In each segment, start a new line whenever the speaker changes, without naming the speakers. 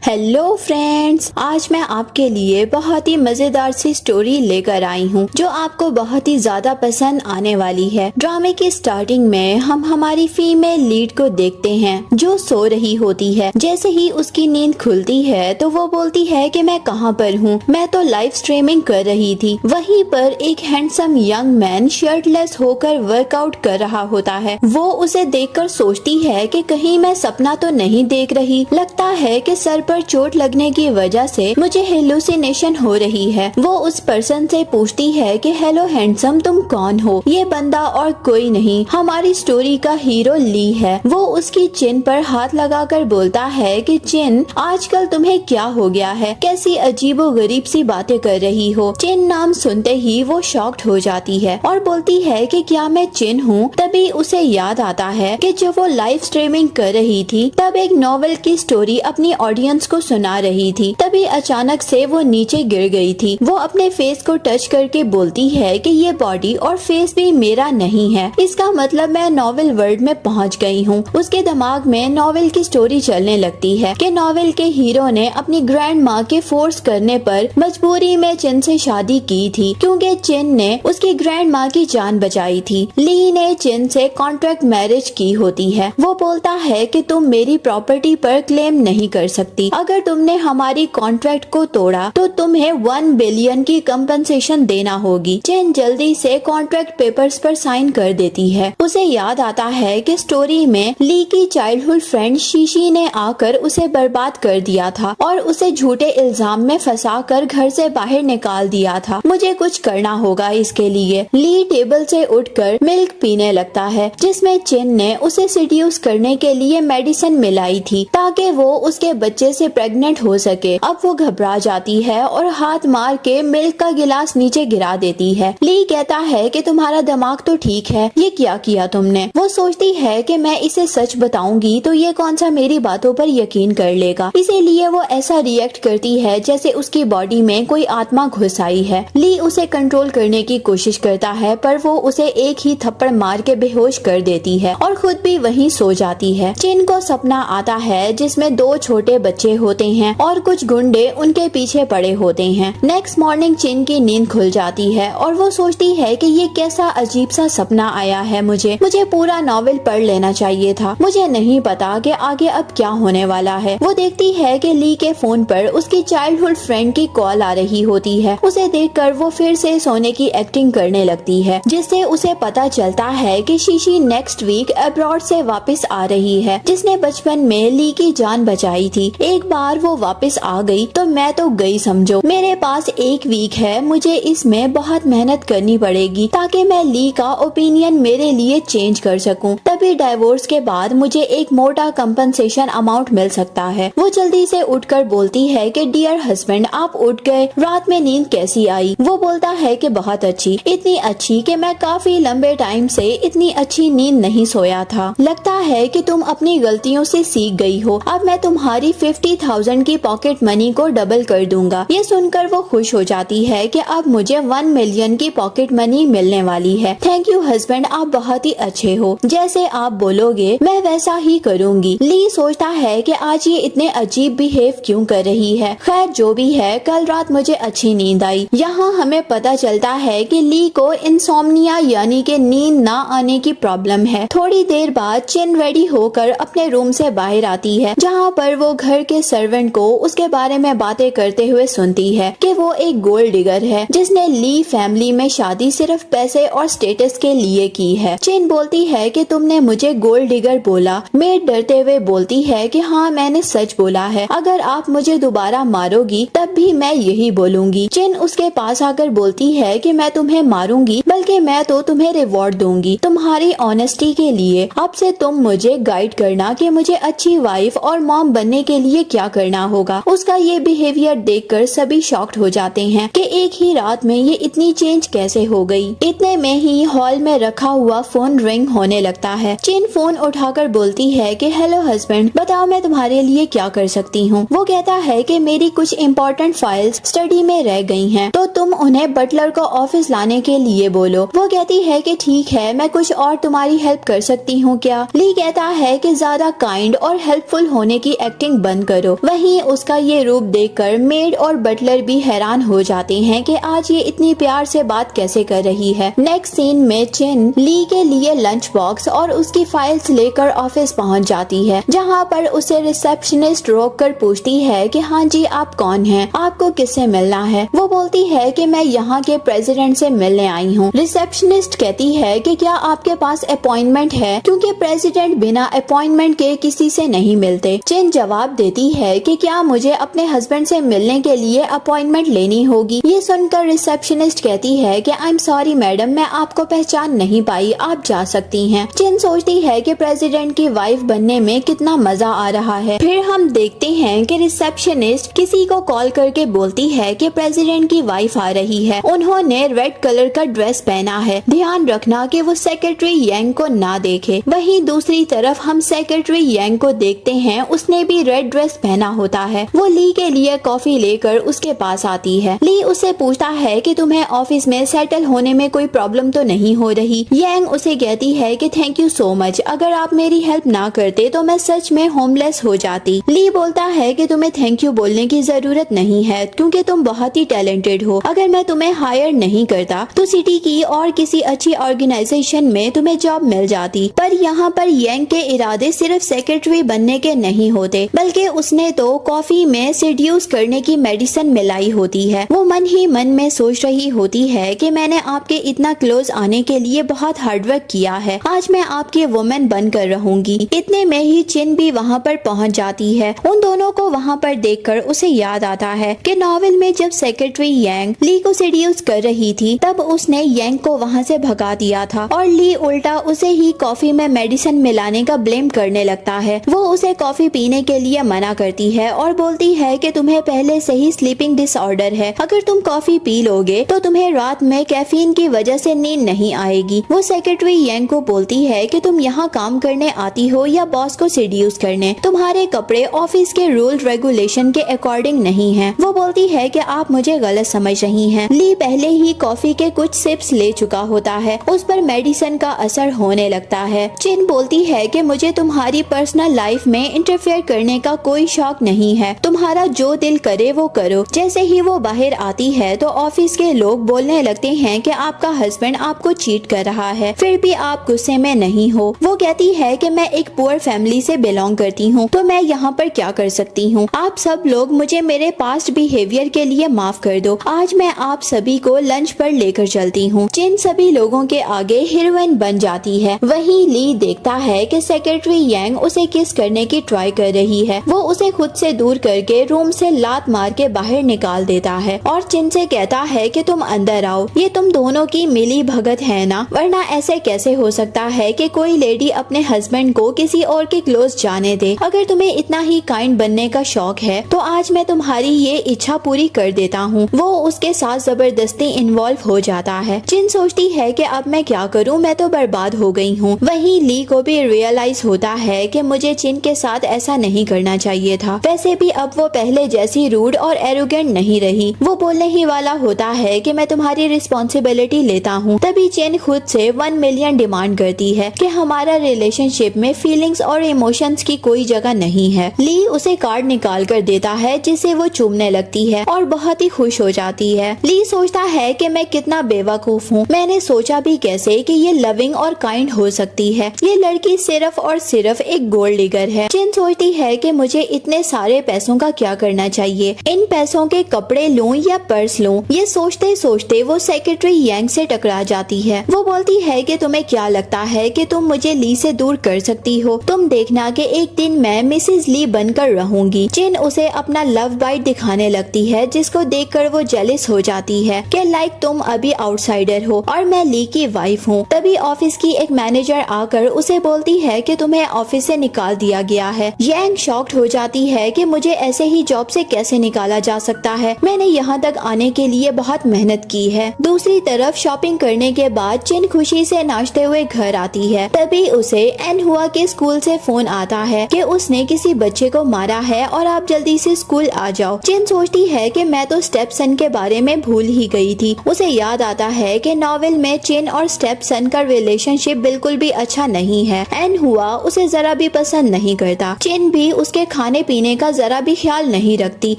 Hello friends, आज मैं आपके लिए बहुत ही मजेदार सी स्टोरी लेकर आई हूँ जो आपको बहुत ही ज्यादा पसंद आने वाली है। ड्रामे की स्टार्टिंग में हम हमारी फीमेल लीड को देखते हैं जो सो रही होती है। जैसे ही उसकी नींद खुलती है तो वो बोलती है कि मैं कहाँ पर हूँ, मैं तो लाइव स्ट्रीमिंग कर रही थी। वहीं पर एक हैंडसम यंग मैन शर्टलेस होकर वर्कआउट कर रहा होता है। वो उसे देखकर सोचती है कि कहीं मैं सपना तो नहीं देख रही, लगता है कि सर पर चोट लगने की वजह से मुझे हेलुसिनेशन हो रही है। वो उस पर्सन से पूछती है कि हेलो हैंडसम, तुम कौन हो? ये बंदा और कोई नहीं, हमारी स्टोरी का हीरो ली है। वो उसकी चिन पर हाथ लगाकर बोलता है कि चिन, आजकल तुम्हें क्या हो गया है? कैसी अजीबो गरीब सी बातें कर रही हो? चिन नाम सुनते ही वो शॉक्ड हो जाती है और बोलती है कि क्या मैं चिन हूँ? तभी उसे याद आता है कि जब वो लाइव स्ट्रीमिंग कर रही थी तब एक नॉवेल की स्टोरी अपनी ऑडियंस को सुना रही थी। तभी अचानक से वो नीचे गिर गई थी। वो अपने फेस को टच करके बोलती है कि ये बॉडी और फेस भी मेरा नहीं है, इसका मतलब मैं नॉवेल वर्ल्ड में पहुंच गई हूँ। उसके दिमाग में नॉवेल की स्टोरी चलने लगती है कि नॉवेल के हीरो ने अपनी ग्रैंड माँ के फोर्स करने पर मजबूरी में चिन से शादी की थी क्योंकि चिन ने उसकी ग्रैंड माँ की जान बचाई थी। ली ने चिन से कॉन्ट्रैक्ट मैरिज की होती है। वो बोलता है कि तुम मेरी प्रॉपर्टी पर क्लेम नहीं कर सकती। अगर तुमने हमारी कॉन्ट्रैक्ट को तोड़ा तो तुम्हें 1 बिलियन की कंपनसेशन देना होगी। चिन जल्दी से कॉन्ट्रैक्ट पेपर्स पर साइन कर देती है। उसे याद आता है कि स्टोरी में ली की चाइल्डहुड फ्रेंड शीशी ने आकर उसे बर्बाद कर दिया था और उसे झूठे इल्जाम में फंसाकर घर से बाहर निकाल दिया था। मुझे कुछ करना होगा इसके लिए। ली टेबल से उठकर मिल्क पीने लगता है जिसमें चिन ने उसे सिड्यूस करने के लिए मेडिसिन मिलाई थी ताकि वो उसके बच्चे से प्रेग्नेंट हो सके। अब वो घबरा जाती है और हाथ मार के मिल्क का गिलास नीचे गिरा देती है। ली कहता है कि तुम्हारा दिमाग तो ठीक है, ये क्या किया तुमने? वो सोचती है कि मैं इसे सच बताऊंगी तो ये कौन सा मेरी बातों पर यकीन कर लेगा, इसीलिए वो ऐसा रिएक्ट करती है जैसे उसकी बॉडी में कोई आत्मा घुस आई है। ली उसे कंट्रोल करने की कोशिश करता है पर वो उसे एक ही थप्पड़ मार के बेहोश कर देती है और खुद भी वहीं सो जाती है। चिन को सपना आता है जिसमें 2 छोटे बच्चे होते हैं और कुछ गुंडे उनके पीछे पड़े होते हैं। नेक्स्ट मॉर्निंग चिन की नींद खुल जाती है और वो सोचती है कि ये कैसा अजीब सा सपना आया है। मुझे पूरा नॉवेल पढ़ लेना चाहिए था। मुझे नहीं पता कि आगे अब क्या होने वाला है। वो देखती है कि ली के फोन पर उसकी चाइल्डहुड फ्रेंड की कॉल आ रही होती है। उसे देखकर वो फिर से सोने की एक्टिंग करने लगती है जिससे उसे पता चलता है कि शीशी नेक्स्ट वीक अब्रॉड से वापस आ रही है जिसने बचपन में ली की जान बचाई थी। एक बार वो वापस आ गई तो मैं तो गई समझो। मेरे पास 1 वीक है, मुझे इसमें बहुत मेहनत करनी पड़ेगी ताकि मैं ली का ओपिनियन मेरे लिए चेंज कर सकूं। तभी डाइवोर्स के बाद मुझे एक मोटा कंपनसेशन अमाउंट मिल सकता है। वो जल्दी से उठकर बोलती है कि डियर हस्बैंड, आप उठ गए, रात में नींद कैसी आई? वो बोलता है कि बहुत अच्छी, इतनी अच्छी कि मैं काफी लंबे टाइम से इतनी अच्छी नींद नहीं सोया था। लगता है कि तुम अपनी गलतियों से सीख गई हो। अब मैं तुम्हारी 50,000 की पॉकेट मनी को डबल कर दूंगा। ये सुनकर वो खुश हो जाती है कि अब मुझे 1 मिलियन की पॉकेट मनी मिलने वाली है। थैंक यू हस्बैंड, आप बहुत ही अच्छे हो, जैसे आप बोलोगे मैं वैसा ही करूंगी। ली सोचता है कि आज ये इतने अजीब बिहेव क्यों कर रही है। खैर जो भी है, कल रात मुझे अच्छी नींद आई। यहाँ हमें पता चलता है कि ली को इंसोम्निया यानी कि नींद ना आने की प्रॉब्लम है। थोड़ी देर बाद चिन रेडी होकर अपने रूम से बाहर आती है जहाँ पर वो घर के सर्वेंट को उसके बारे में बातें करते हुए सुनती है कि वो एक गोल्ड डिगर है जिसने ली फैमिली में शादी सिर्फ पैसे और स्टेटस के लिए की है। चिन बोलती है कि तुमने मुझे गोल्ड डिगर बोला। मेड डरते हुए बोलती है कि हाँ, मैंने सच बोला है, अगर आप मुझे दोबारा मारोगी तब भी मैं यही बोलूंगी। चिन उसके पास आकर बोलती है कि मैं तुम्हें मारूंगी बल्कि मैं तो तुम्हें रिवॉर्ड दूंगी तुम्हारी ऑनेस्टी के लिए। अब से तुम मुझे गाइड करना कि मुझे अच्छी वाइफ और मॉम बनने के लिए क्या करना होगा। उसका ये बिहेवियर देखकर सभी शॉक्ड हो जाते हैं कि एक ही रात में ये इतनी चेंज कैसे हो गई। इतने में ही हॉल में रखा हुआ फोन रिंग होने लगता है। चिन फोन उठाकर बोलती है कि हेलो हस्बैंड, बताओ मैं तुम्हारे लिए क्या कर सकती हूँ। वो कहता है कि मेरी कुछ इम्पोर्टेंट फाइल्स स्टडी में रह गई हैं, तो तुम उन्हें बटलर को ऑफिस लाने के लिए बोलो। वो कहती है कि ठीक है, मैं कुछ और तुम्हारी हेल्प कर सकती हूँ क्या? ली कहता है कि ज्यादा काइंड और हेल्पफुल होने की एक्टिंग बंद करो। वहीं उसका ये रूप देखकर मेड और बटलर भी हैरान हो जाते हैं कि आज ये इतनी प्यार से बात कैसे कर रही है। नेक्स्ट सीन में चिन ली के लिए लंच बॉक्स और उसकी फाइल्स लेकर ऑफिस पहुंच जाती है, जहां पर उसे रिसेप्शनिस्ट रोककर पूछती है कि हाँ जी आप कौन हैं, आपको किससे मिलना है। वो बोलती है कि मैं यहाँ के प्रेसिडेंट से मिलने आई हूँ। रिसेप्शनिस्ट कहती है कि क्या आपके पास अपॉइंटमेंट है, क्योंकि प्रेसिडेंट बिना अपॉइंटमेंट के किसी से नहीं मिलते। चिन जवाब देती है कि क्या मुझे अपने हस्बैंड से मिलने के लिए अपॉइंटमेंट लेनी होगी। ये सुनकर रिसेप्शनिस्ट कहती है कि आई एम सॉरी मैडम, मैं आपको पहचान नहीं पाई, आप जा सकती हैं। चिन सोचती है कि प्रेसिडेंट की वाइफ बनने में कितना मजा आ रहा है। फिर हम देखते हैं कि रिसेप्शनिस्ट किसी को कॉल करके बोलती है कि प्रेसिडेंट की वाइफ आ रही है। उन्होंने रेड कलर का ड्रेस पहना है, ध्यान रखना कि वो सेक्रेटरी यांग को ना देखे। वहीं दूसरी तरफ हम सेक्रेटरी यांग को देखते हैं, उसने भी रेड ड्रेस पहना होता है। वो ली के लिए कॉफी लेकर उसके पास आती है। ली उससे पूछता है कि तुम्हें ऑफिस में सेटल होने में कोई प्रॉब्लम तो नहीं हो रही। यांग उसे कहती है कि थैंक यू सो मच, अगर आप मेरी हेल्प ना करते तो मैं सच में होमलेस हो जाती। ली बोलता है कि तुम्हें थैंक यू बोलने की जरूरत नहीं है, क्योंकि तुम बहुत ही टैलेंटेड हो। अगर मैं तुम्हें हायर नहीं करता तो सिटी की और किसी अच्छी ऑर्गेनाइजेशन में तुम्हें जॉब मिल जाती। पर यहाँ पर यांग के इरादे सिर्फ सेक्रेटरी बनने के नहीं होते, बल्कि उसने तो कॉफी में सिड्यूस करने की मेडिसिन मिलाई होती है। वो मन ही मन में सोच रही होती है कि मैंने आपके इतना क्लोज आने के लिए बहुत हार्डवर्क किया है, आज मैं आपकी वुमेन बनकर रहूंगी। इतने में ही चिन भी वहाँ पर पहुँच जाती है। उन दोनों को वहाँ पर देखकर उसे याद आता है कि नॉवेल में जब सेक्रेटरी यांग ली को सिड्यूस कर रही थी, तब उसने यांग को वहाँ से भगा दिया था और ली उल्टा उसे ही कॉफी में मेडिसिन मिलाने का ब्लेम करने लगता है। वो उसे कॉफी पीने के लिए मना करती है और बोलती है कि तुम्हें पहले से ही स्लीपिंग डिसऑर्डर है, अगर तुम कॉफी पी लोगे तो तुम्हें रात में कैफीन की वजह से नींद नहीं आएगी। वो सेक्रेटरी यांग को बोलती है कि तुम यहाँ काम करने आती हो या बॉस को सिड्यूस करने, तुम्हारे कपड़े ऑफिस के रूल रेगुलेशन के अकॉर्डिंग नहीं है। वो बोलती है कि आप मुझे गलत समझ रही हैं। ली पहले ही कॉफी के कुछ सिप्स ले चुका होता है, उस पर मेडिसिन का असर होने लगता है। चिन बोलती है कि मुझे तुम्हारी पर्सनल लाइफ में इंटरफेयर करने का कोई शौक नहीं है, तुम्हारा जो दिल करे वो करो। जैसे ही वो बाहर आती है तो ऑफिस के लोग बोलने लगते हैं कि आपका हस्बैंड आपको चीट कर रहा है, फिर भी आप गुस्से में नहीं हो। वो कहती है कि मैं एक पुअर फैमिली से बिलोंग करती हूँ, तो मैं यहाँ पर क्या कर सकती हूँ। आप सब लोग मुझे मेरे पास्ट बिहेवियर के लिए माफ कर दो, आज मैं आप सभी को लंच पर लेकर चलती हूँ। चिन सभी लोगों के आगे हीरोइन बन जाती है। वहीं ली देखता है कि सेक्रेटरी यांग उसे किस करने की ट्राई कर रही है। वो उसे खुद से दूर करके रूम से लात मार के बाहर निकाल देता है और चिन से कहता है कि तुम अंदर आओ, ये तुम दोनों की मिली भगत है ना, वरना ऐसे कैसे हो सकता है कि कोई लेडी अपने हस्बैंड को किसी और के क्लोज जाने दे। अगर तुम्हें इतना ही काइंड बनने का शौक है तो आज मैं तुम्हारी ये इच्छा पूरी कर देता हूँ। वो उसके साथ जबरदस्ती इन्वॉल्व हो जाता है। चिन सोचती है कि अब मैं क्या करूँ, मैं तो बर्बाद हो गई हूँ। वहीं ली को भी रियलाइज होता है कि मुझे चिन के साथ ऐसा नहीं करना चाहिए था। वैसे भी अब वो पहले जैसी रूड और एरोगेंट नहीं रही। वो बोलने ही वाला होता है कि मैं तुम्हारी रिस्पॉन्सिबिलिटी लेता हूँ। तभी चिन खुद से 1 मिलियन डिमांड करती है कि हमारा रिलेशनशिप में फीलिंग्स और इमोशंस की कोई जगह नहीं है। ली उसे कार्ड निकाल कर देता है, जिसे वो चूमने लगती है और बहुत ही खुश हो जाती है। ली सोचता है कि मैं कितना बेवकूफ हूँ, मैंने सोचा भी कैसे कि ये लविंग और काइंड हो सकती है। ये लड़की सिर्फ और सिर्फ एक गोल्ड डिगर है। चिन सोचती है कि मुझे इतने सारे पैसों का क्या करना चाहिए, इन पैसों के कपड़े लूं या पर्स लूं। ये सोचते सोचते वो सेक्रेटरी यांग से टकरा जाती है। वो बोलती है कि तुम्हें क्या लगता है कि तुम मुझे ली से दूर कर सकती हो, तुम देखना कि एक दिन मैं मिसेस ली बनकर रहूंगी। चिन उसे अपना लव बाइट दिखाने लगती है, जिसको देखकर वो जेलिस हो जाती है कि लाइक तुम अभी आउटसाइडर हो और मैं ली की वाइफ हूँ। तभी ऑफिस की एक मैनेजर आकर उसे बोलती है कि तुम्हें ऑफिस से निकाल दिया गया है। यांग शॉक्ड हो जाती है कि मुझे ऐसे ही जॉब से कैसे निकाला जा सकता है, मैंने यहाँ तक आने के लिए बहुत मेहनत की है। दूसरी तरफ शॉपिंग करने के बाद चिन खुशी से नाचते हुए घर आती है। तभी उसे एनहुआ के स्कूल से फोन आता है कि उसने किसी बच्चे को मारा है और आप जल्दी से स्कूल आ जाओ। चिन सोचती है कि मैं तो स्टेपसन के बारे में भूल ही गई थी। उसे याद आता है कि नॉवेल में चिन और स्टेपसन का रिलेशनशिप बिल्कुल भी अच्छा नहीं है। एनहुआ उसे जरा भी पसंद नहीं करता। चिन भी उसके खाने पीने का जरा भी ख्याल नहीं रखती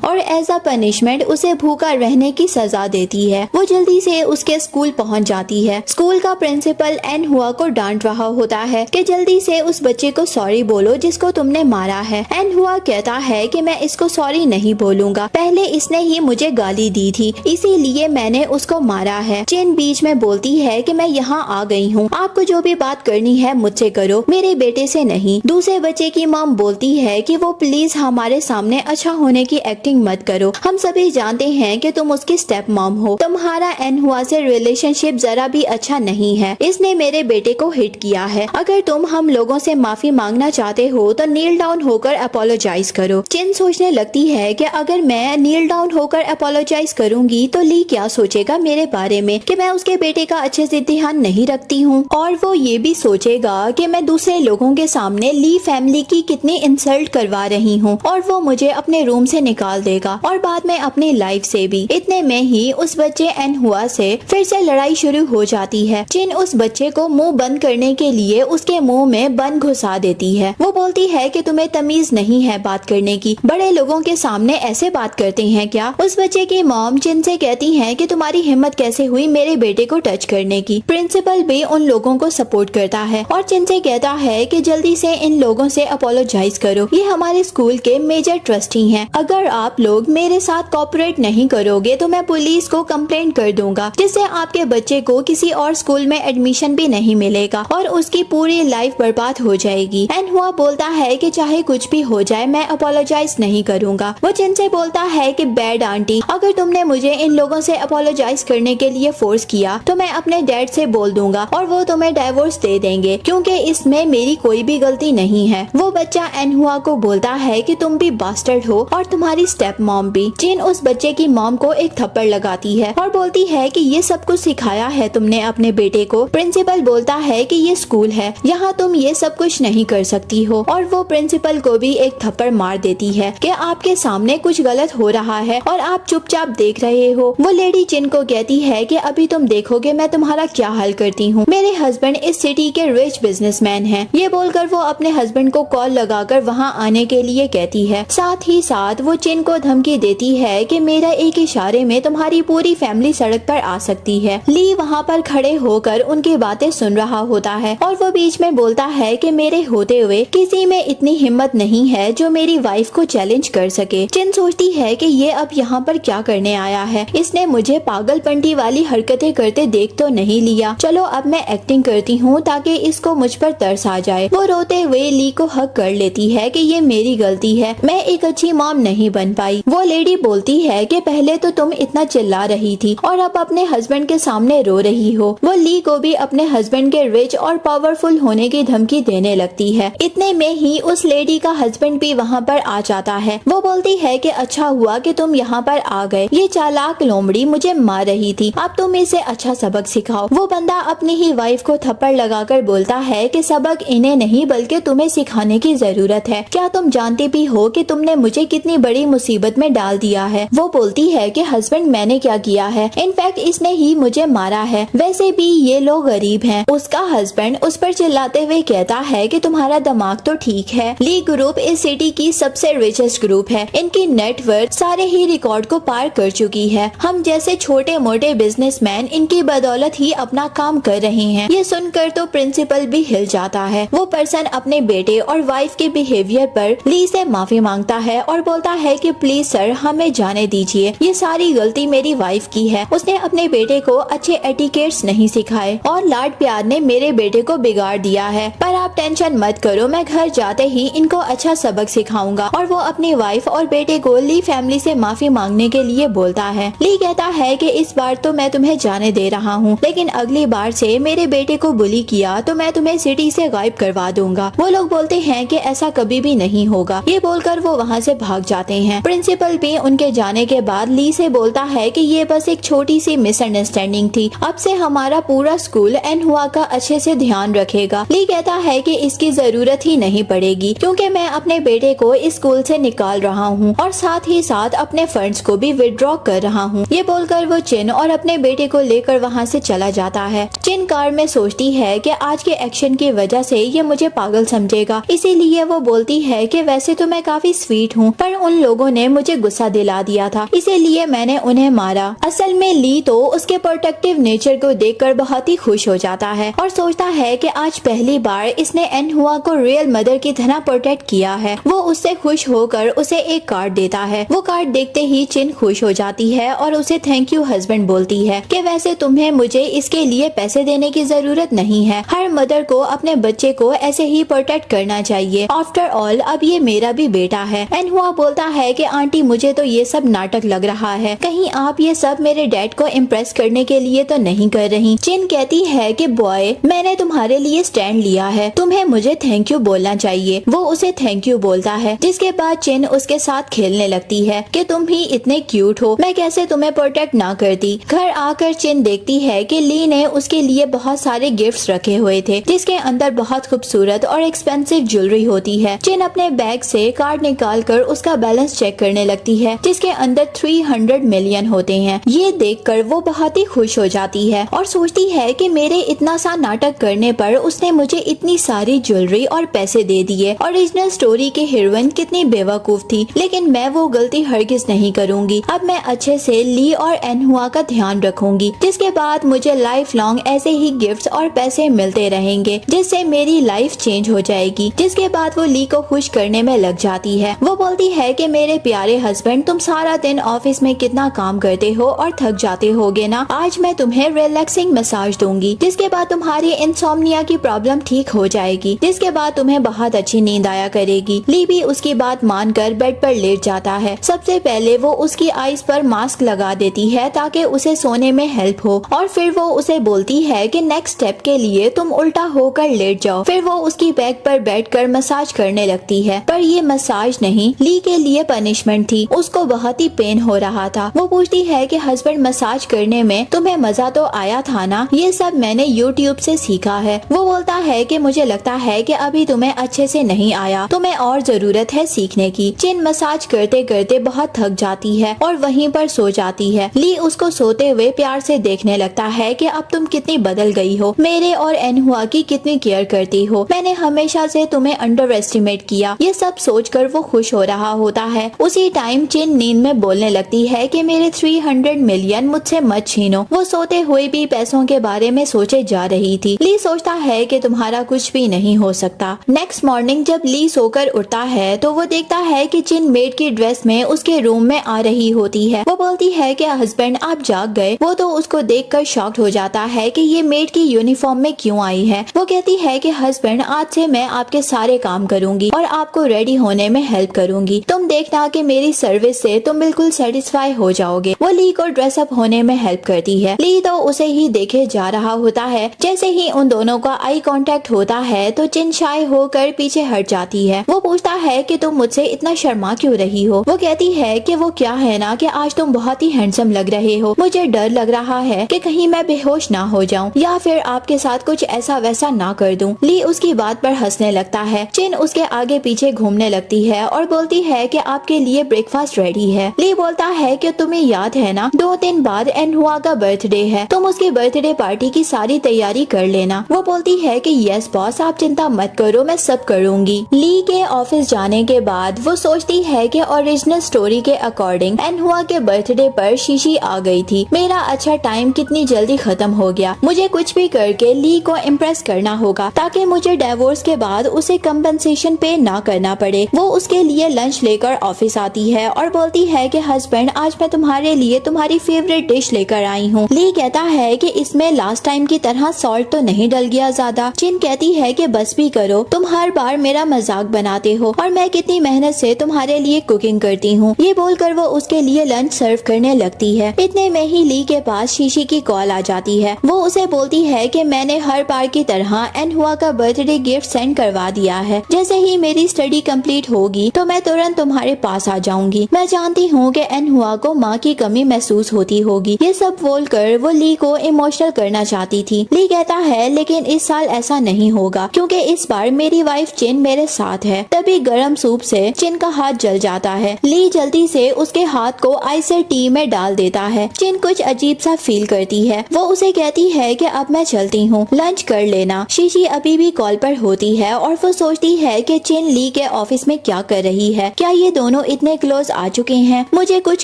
और एज अ पनिशमेंट उसे भूखा रहने की सजा देती है। वो जल्दी से उसके स्कूल पहुंच जाती है। स्कूल का प्रिंसिपल एनहुआ को डांट रहा होता है कि जल्दी से उस बच्चे को सॉरी बोलो जिसको तुमने मारा है। एनहुआ कहता है कि मैं इसको सॉरी नहीं बोलूंगा, पहले इसने ही मुझे गाली दी थी इसीलिए मैंने उसको मारा है। चिन बीच में बोलती है कि मैं यहाँ आ गई हूँ, आपको जो भी बात करनी है मुझसे करो, मेरे बेटे से नहीं। दूसरे बच्चे की मॉम बोलती है कि वो प्लीज हमारे सामने अच्छा होने की एक्टिंग मत करो, हम सभी जानते हैं कि तुम उसकी स्टेप मॉम हो, तुम्हारा एनहुआ से रिलेशनशिप जरा भी अच्छा नहीं है, इसने मेरे बेटे को हिट किया है, अगर तुम हम लोगों से माफी मांगना चाहते हो तो नील डाउन होकर अपोलोजाइज करो। चिन सोचने लगती है कि अगर मैं नील डाउन होकर अपोलोजाइज करूंगी तो ली क्या सोचेगा मेरे बारे में कि मैं उसके बेटे का अच्छे से ध्यान नहीं रखती हूँ, और वो ये भी सोचेगा कि मैं दूसरे लोगों के सामने ली फैमिली की कितनी इंसल्ट करवा रही हूँ और वो मुझे अपने रूम से निकाल देगा और बाद में अपनी लाइफ से भी। इतने में ही उस बच्चे एनहुआ से फिर से लड़ाई शुरू हो जाती है। चिन उस बच्चे को मुंह बंद करने के लिए उसके मुंह में बन घुसा देती है। वो बोलती है कि तुम्हें तमीज नहीं है बात करने की, बड़े लोगों के सामने ऐसे बात करते हैं क्या। उस बच्चे की मॉम चिन से कहती है कि तुम्हारी हिम्मत कैसे हुई मेरे बेटे को टच करने की। प्रिंसिपल भी उन लोगों को सपोर्ट करता है और चिन से कहता है कि जल्दी से इन लोगों से अपोलोजाइज करो, ये हमारे स्कूल के मेजर ट्रस्टी हैं, अगर आप लोग मेरे साथ कोऑपरेट नहीं करोगे तो मैं पुलिस को कंप्लेंट कर दूंगा, जिससे आपके बच्चे को किसी और स्कूल में एडमिशन भी नहीं मिलेगा और उसकी पूरी लाइफ बर्बाद हो जाएगी। एनहुआ बोलता है कि चाहे कुछ भी हो जाए मैं अपोलोजाइज नहीं करूंगा। वो चिन से बोलता है कि बैड आंटी, अगर तुमने मुझे इन लोगों से अपोलोजाइज करने के लिए फोर्स किया तो मैं अपने डैड से बोल दूंगा और वो तुम्हें डाइवोर्स दे देंगे क्योंकि इसमें मेरी कोई भी गलती नहीं है। वो बच्चा एनहुआ को बोलता है कि तुम भी बास्टर्ड हो और तुम्हारी स्टेप मॉम भी। चिन उस बच्चे की मॉम को एक थप्पड़ लगाती है और बोलती है कि ये सब कुछ सिखाया है तुमने अपने बेटे को। प्रिंसिपल बोलता है कि ये स्कूल है, यहाँ तुम ये सब कुछ नहीं कर सकती हो और वो प्रिंसिपल को भी एक थप्पड़ मार देती है कि आपके सामने कुछ गलत हो रहा है और आप चुपचाप देख रहे हो। वो लेडी चिन को कहती है कि अभी तुम देखोगे मैं तुम्हारा क्या हल करती हूँ, मेरे हस्बैंड इस सिटी के रिच बिजनेसमैन हैं। ये बोलकर वो अपने हस्बैंड को कॉल लगाकर वहाँ आने के लिए कहती है। साथ ही साथ वो चिन को धमकी देती है कि मेरा एक इशारे में तुम्हारी पूरी फैमिली सड़क पर आ सकती है। ली वहाँ पर खड़े होकर उनकी बातें सुन रहा होता है और वो बीच में बोलता है कि मेरे होते हुए किसी में इतनी हिम्मत नहीं है जो मेरी वाइफ को चैलेंज कर सके। चिन सोचती है कि ये अब यहाँ पर क्या करने आया है, इसने मुझे पागलपंती वाली हरकतें करते देख तो नहीं लिया, चलो अब मैं एक्टिंग करती हूँ ताकि इसको मुझ पर तरस आ जाए। वो रोते हुए ली को हक कर लेती है कि ये मेरी गलती है, मैं एक अच्छी मॉम नहीं बन पाई। वो लेडी बोलती है कि पहले तो तुम इतना चिल्ला रही थी और अब अपने हस्बैंड के सामने रो रही हो। वो ली को भी अपने हस्बैंड के रिच और पावरफुल होने की धमकी देने लगती है। इतने में ही उस लेडी का हस्बैंड भी वहाँ पर आ जाता है। वो बोलती है कि अच्छा हुआ कि तुम यहाँ पर आ गए, ये चालाक लोमड़ी मुझे मार रही थी, अब तुम इसे अच्छा सबक सिखाओ। वो बंदा अपनी ही वाइफ को थप्पड़ लगाकर बोलता है कि सबक इन्हें नहीं बल्कि तुम्हें सिखाने की जरूरत है, क्या तुम जानती भी हो कि तुमने मुझे कितनी बड़ी मुसीबत में डाल दिया है। वो बोलती है कि हस्बैंड मैंने क्या किया है, इनफैक्ट इसने ही मुझे मारा है, वैसे भी ये लोग गरीब हैं। उसका हस्बैंड उस पर चिल्लाते हुए कहता है कि तुम्हारा दिमाग तो ठीक है, ली ग्रुप इस सिटी की सबसे रिचेस्ट ग्रुप है, इनकी नेटवर्थ सारे ही रिकॉर्ड को पार कर चुकी है, हम जैसे छोटे मोटे बिजनेसमैन इनकी बदौलत ही अपना काम कर रहे हैं। ये सुनकर तो प्रिंसिपल भी हिल जाता है। वो पर्सन अपने बेटे और वाइफ के बिहेवियर पर ली से माफी मांगता है और बोलता है कि प्लीज सर हमें जाने दीजिए, ये सारी गलती मेरी वाइफ की है, उसने अपने बेटे को अच्छे एटिकेट्स नहीं सिखाए और लाड प्यार ने मेरे बेटे को बिगाड़ दिया है, पर आप टेंशन मत करो, मैं घर जाते ही इनको अच्छा सबक सिखाऊंगा। और वो अपनी वाइफ और बेटे को ली फैमिली से माफी मांगने के लिए बोलता है। ली कहता है कि इस बार तो मैं तुम्हें जाने दे रहा हूँ, लेकिन अगली बार से मेरे बेटे को बुली किया तो मैं तुम्हें सिटी से गायब करवा दूंगा। वो लोग बोलते हैं कि ऐसा कभी भी नहीं होगा। ये बोलकर वो वहाँ से भाग जाते हैं। प्रिंसिपल भी उनके जाने के बाद ली से बोलता है कि ये बस एक छोटी सी मिसअंडरस्टैंडिंग थी, अब से हमारा पूरा स्कूल एनहुआ का अच्छे से ध्यान रखेगा। ली कहता है कि इसकी जरूरत ही नहीं पड़ेगी क्योंकि मैं अपने बेटे को इस स्कूल से निकाल रहा हूँ और साथ ही साथ अपने फंड्स को भी विड्रॉ कर रहा हूँ। ये बोलकर वो चिन और अपने बेटे को लेकर वहाँ से चला जाता है। चिन कार में सोचती है कि आज के एक्शन की वजह से ये मुझे पागल समझेगा, इसीलिए वो बोलती है कि वैसे तो मैं काफी स्वीट हूँ, पर उन लोगों ने मुझे गुस्सा दिला दिया था, इसीलिए मैंने उन्हें मारा। असल में ली तो उसके प्रोटेक्टिव नेचर को देखकर बहुत ही खुश हो जाता है और सोचता है कि आज पहली बार इसने एनहुआ को रियल मदर की तरह प्रोटेक्ट किया है। वो उससे खुश होकर उसे एक कार्ड देता है। वो कार्ड देखते ही चिन खुश हो जाती है और उसे थैंक यू हस्बैंड बोलती है कि वैसे तुम्हें मुझे इसके लिए पैसे देने की जरूरत नहीं है। हर मदर को अपने बच्चे को ऐसे ही प्रोटेक्ट करना चाहिए। आफ्टर ऑल अब ये मेरा भी बेटा है। एनहुआ बोलता है कि आंटी मुझे तो ये सब नाटक लग रहा है, कहीं आप ये सब मेरे डैड को इम्प्रेस करने के लिए तो नहीं कर रही। चिन कहती है कि बॉय मैंने तुम्हारे लिए स्टैंड लिया है, तुम्हें मुझे थैंक यू बोलना चाहिए। वो उसे थैंक यू बोलता है, जिसके बाद चिन उसके साथ खेलने लगती है कि तुम ही इतने क्यूट हो, मैं कैसे तुम्हें प्रोटेक्ट ना करती। घर आकर चिन देखती है कि ली ने उसके लिए बहुत सारे गिफ्ट्स रखे हुए थे, जिसके अंदर बहुत खूबसूरत और एक्सपेंसिव ज्वेलरी होती है। चिन अपने बैग से कार्ड निकालकर उसका बैलेंस चेक करने लगती है, जिसके अंदर 300 मिलियन होते हैं। ये देखकर वो बहुत ही खुश हो जाती है और सोचती है कि मेरे इतना सा नाटक करने पर उसने मुझे इतनी सारी ज्वेलरी और पैसे दे दिए। ओरिजिनल स्टोरी के हीरोइन कितनी बेवकूफ थी, लेकिन मैं वो गलती हरगिज नहीं करूंगी। अब मैं अच्छे से ली और एनहुआ का ध्यान रखूंगी, जिसके बाद मुझे लाइफ लॉन्ग ऐसे ही गिफ्ट्स और पैसे मिलते रहेंगे, जिससे मेरी लाइफ चेंज हो जाएगी। जिसके बाद वो ली को खुश करने में लग जाती है। वो बोलती है कि मेरे प्यारे हस्बैंड तुम सारा दिन ऑफिस में कितना काम करते हो और थक जाते होगे ना, आज मैं तुम्हें रिलैक्सिंग मसाज दूंगी, जिसके बाद तुम्हारी इंसोम्निया की प्रॉब्लम ठीक हो जाएगी, जिसके बाद तुम्हें बहुत अच्छी नींद आया करेगी। ली भी उसकी बात मानकर बेड पर लेट जाता है। सबसे पहले वो उसकी आईज पर मास्क लगा देती है ताकि उसे सोने में हेल्प हो, और फिर वो उसे बोलती है कि नेक्स्ट स्टेप के लिए तुम उल्टा होकर लेट जाओ। फिर वो उसकी बैक पर बैठकर मसाज करने लगती है, पर ये मसाज नहीं, ली के लिए पनिशमेंट थी। उसको बहुत ही पेन हो रहा था। वो पूछती है कि हस्बैंड मसाज करने में तुम्हें मजा तो आया था ना, ये सब मैंने यूट्यूब से सीखा है। वो बोलता है कि मुझे लगता है कि अभी तुम्हें अच्छे से नहीं आया, तुम्हें और जरूरत है सीखने की। चिन मसाज करते करते बहुत थक जाती है और वहीं पर सो जाती है। ली उसको सोते हुए प्यार से देखने लगता है कि अब तुम कितनी बदल गई हो, मेरे और एनहुआ की कितनी केयर करती हो, मैंने हमेशा से तुम्हें अंडर एस्टिमेट किया। ये सब सोचकर वो खुश हो रहा होता है। उसी टाइम चिन नींद में बोलने लगती है कि मेरे 300 मिलियन मुझसे मत छीनो। वो सोते हुए भी पैसों के बारे में सोचे जा रही थी। ली सोचता है कि तुम्हारा कुछ भी नहीं हो सकता। नेक्स्ट मॉर्निंग जब ली सोकर उठता है तो वो देखता है कि चिन मेड की ड्रेस में उसके रूम में आ रही होती है। वो बोलती है कि हस्बैंड आप जाग गए। वो तो उसको देखकर शॉक्ड हो जाता है कि ये मेड की यूनिफॉर्म में क्यों आई है। वो कहती है कि हस्बैंड आज से मैं आपके सारे काम करूंगी और आपको रेडी होने में हेल्प करूंगी, तुम देखना कि मेरी सर्विस से तुम बिल्कुल सेटिस्फाई हो जाओगे। वो ली को ड्रेसअप होने में हेल्प करती है। ली तो उसे ही देखे जा रहा होता है। जैसे ही उन दोनों का आई कांटेक्ट होता है तो चिन शाय होकर पीछे हट जाती है। वो पूछता है कि तुम मुझसे इतना शर्मा क्यों रही हो। वो कहती है कि वो क्या है ना कि आज तुम बहुत ही हैंडसम लग रहे हो, मुझे डर लग रहा है कि कहीं मैं बेहोश ना हो जाऊं या फिर आपके साथ कुछ ऐसा वैसा ना कर दूं। ली उसकी बात पर हंसने लगता है। चिन उसके आगे पीछे घूमने लगती है और बोलती है कि आपके लिए ब्रेकफास्ट रेडी है। ली बोलता है कि तुम्हें याद है ना 2 दिन बाद एनहुआ का बर्थडे है, तुम उसकी बर्थडे पार्टी की सारी तैयारी कर लेना। वो बोलती है कि यस बॉस आप चिंता मत करो, मैं सब करूंगी। ली के ऑफिस जाने के बाद वो सोचती है कि ओरिजिनल स्टोरी के अकॉर्डिंग एनहुआ के बर्थडे पर शीशी आ गई थी। मेरा अच्छा टाइम कितनी जल्दी खत्म हो गया। मुझे कुछ भी करके ली को इम्प्रेस करना होगा ताकि मुझे डिवोर्स के बाद उसे कंपनसेशन पे ना करना पड़े। वो उसके लिए लंच लेकर ऑफिस आती है और बोलती है कि हस्बैंड आज मैं तुम्हारे लिए तुम्हारी फेवरेट डिश लेकर आई हूँ। ली कहता है कि इसमें लास्ट टाइम की तरह सॉल्ट तो नहीं डल गया ज्यादा। चिन कहती है कि बस भी करो, तुम हर बार मेरा मजाक बनाते हो और मैं कितनी मेहनत से तुम्हारे लिए कुकिंग करती हूँ। ये बोलकर वो उसके लिए लंच सर्व करने लगती है। इतने में ही ली के पास शीशी की कॉल आ जाती है। वो उसे बोलती है कि मैंने हर बार की तरह एनहुआ का बर्थडे गिफ्ट सेंड करवा दिया है। जैसे ही मेरी स्टडी कंप्लीट होगी तो मैं तुरंत तुम्हारे पास आ जाऊंगी। मैं जानती हूँ कि एनहुआ को माँ की कमी महसूस होती होगी। ये सब बोलकर वो ली को इमोशनल करना चाहती थी। ली कहता है लेकिन इस साल ऐसा नहीं होगा क्योंकि इस बार मेरी वाइफ चिन मेरे साथ है। तभी गरम सूप से चिन का हाथ जल जाता है। ली जल्दी से उसके हाथ को आइसर टी में डाल देता है। चिन कुछ अजीब सा फील करती है। वो उसे कहती है कि अब मैं चलती हूँ, लंच कर लेना। शीशी अभी भी कॉल पर होती है और वो सोचती है कि चिन ली के के ऑफिस में क्या कर रही है, क्या ये दोनों इतने क्लोज आ चुके हैं, मुझे कुछ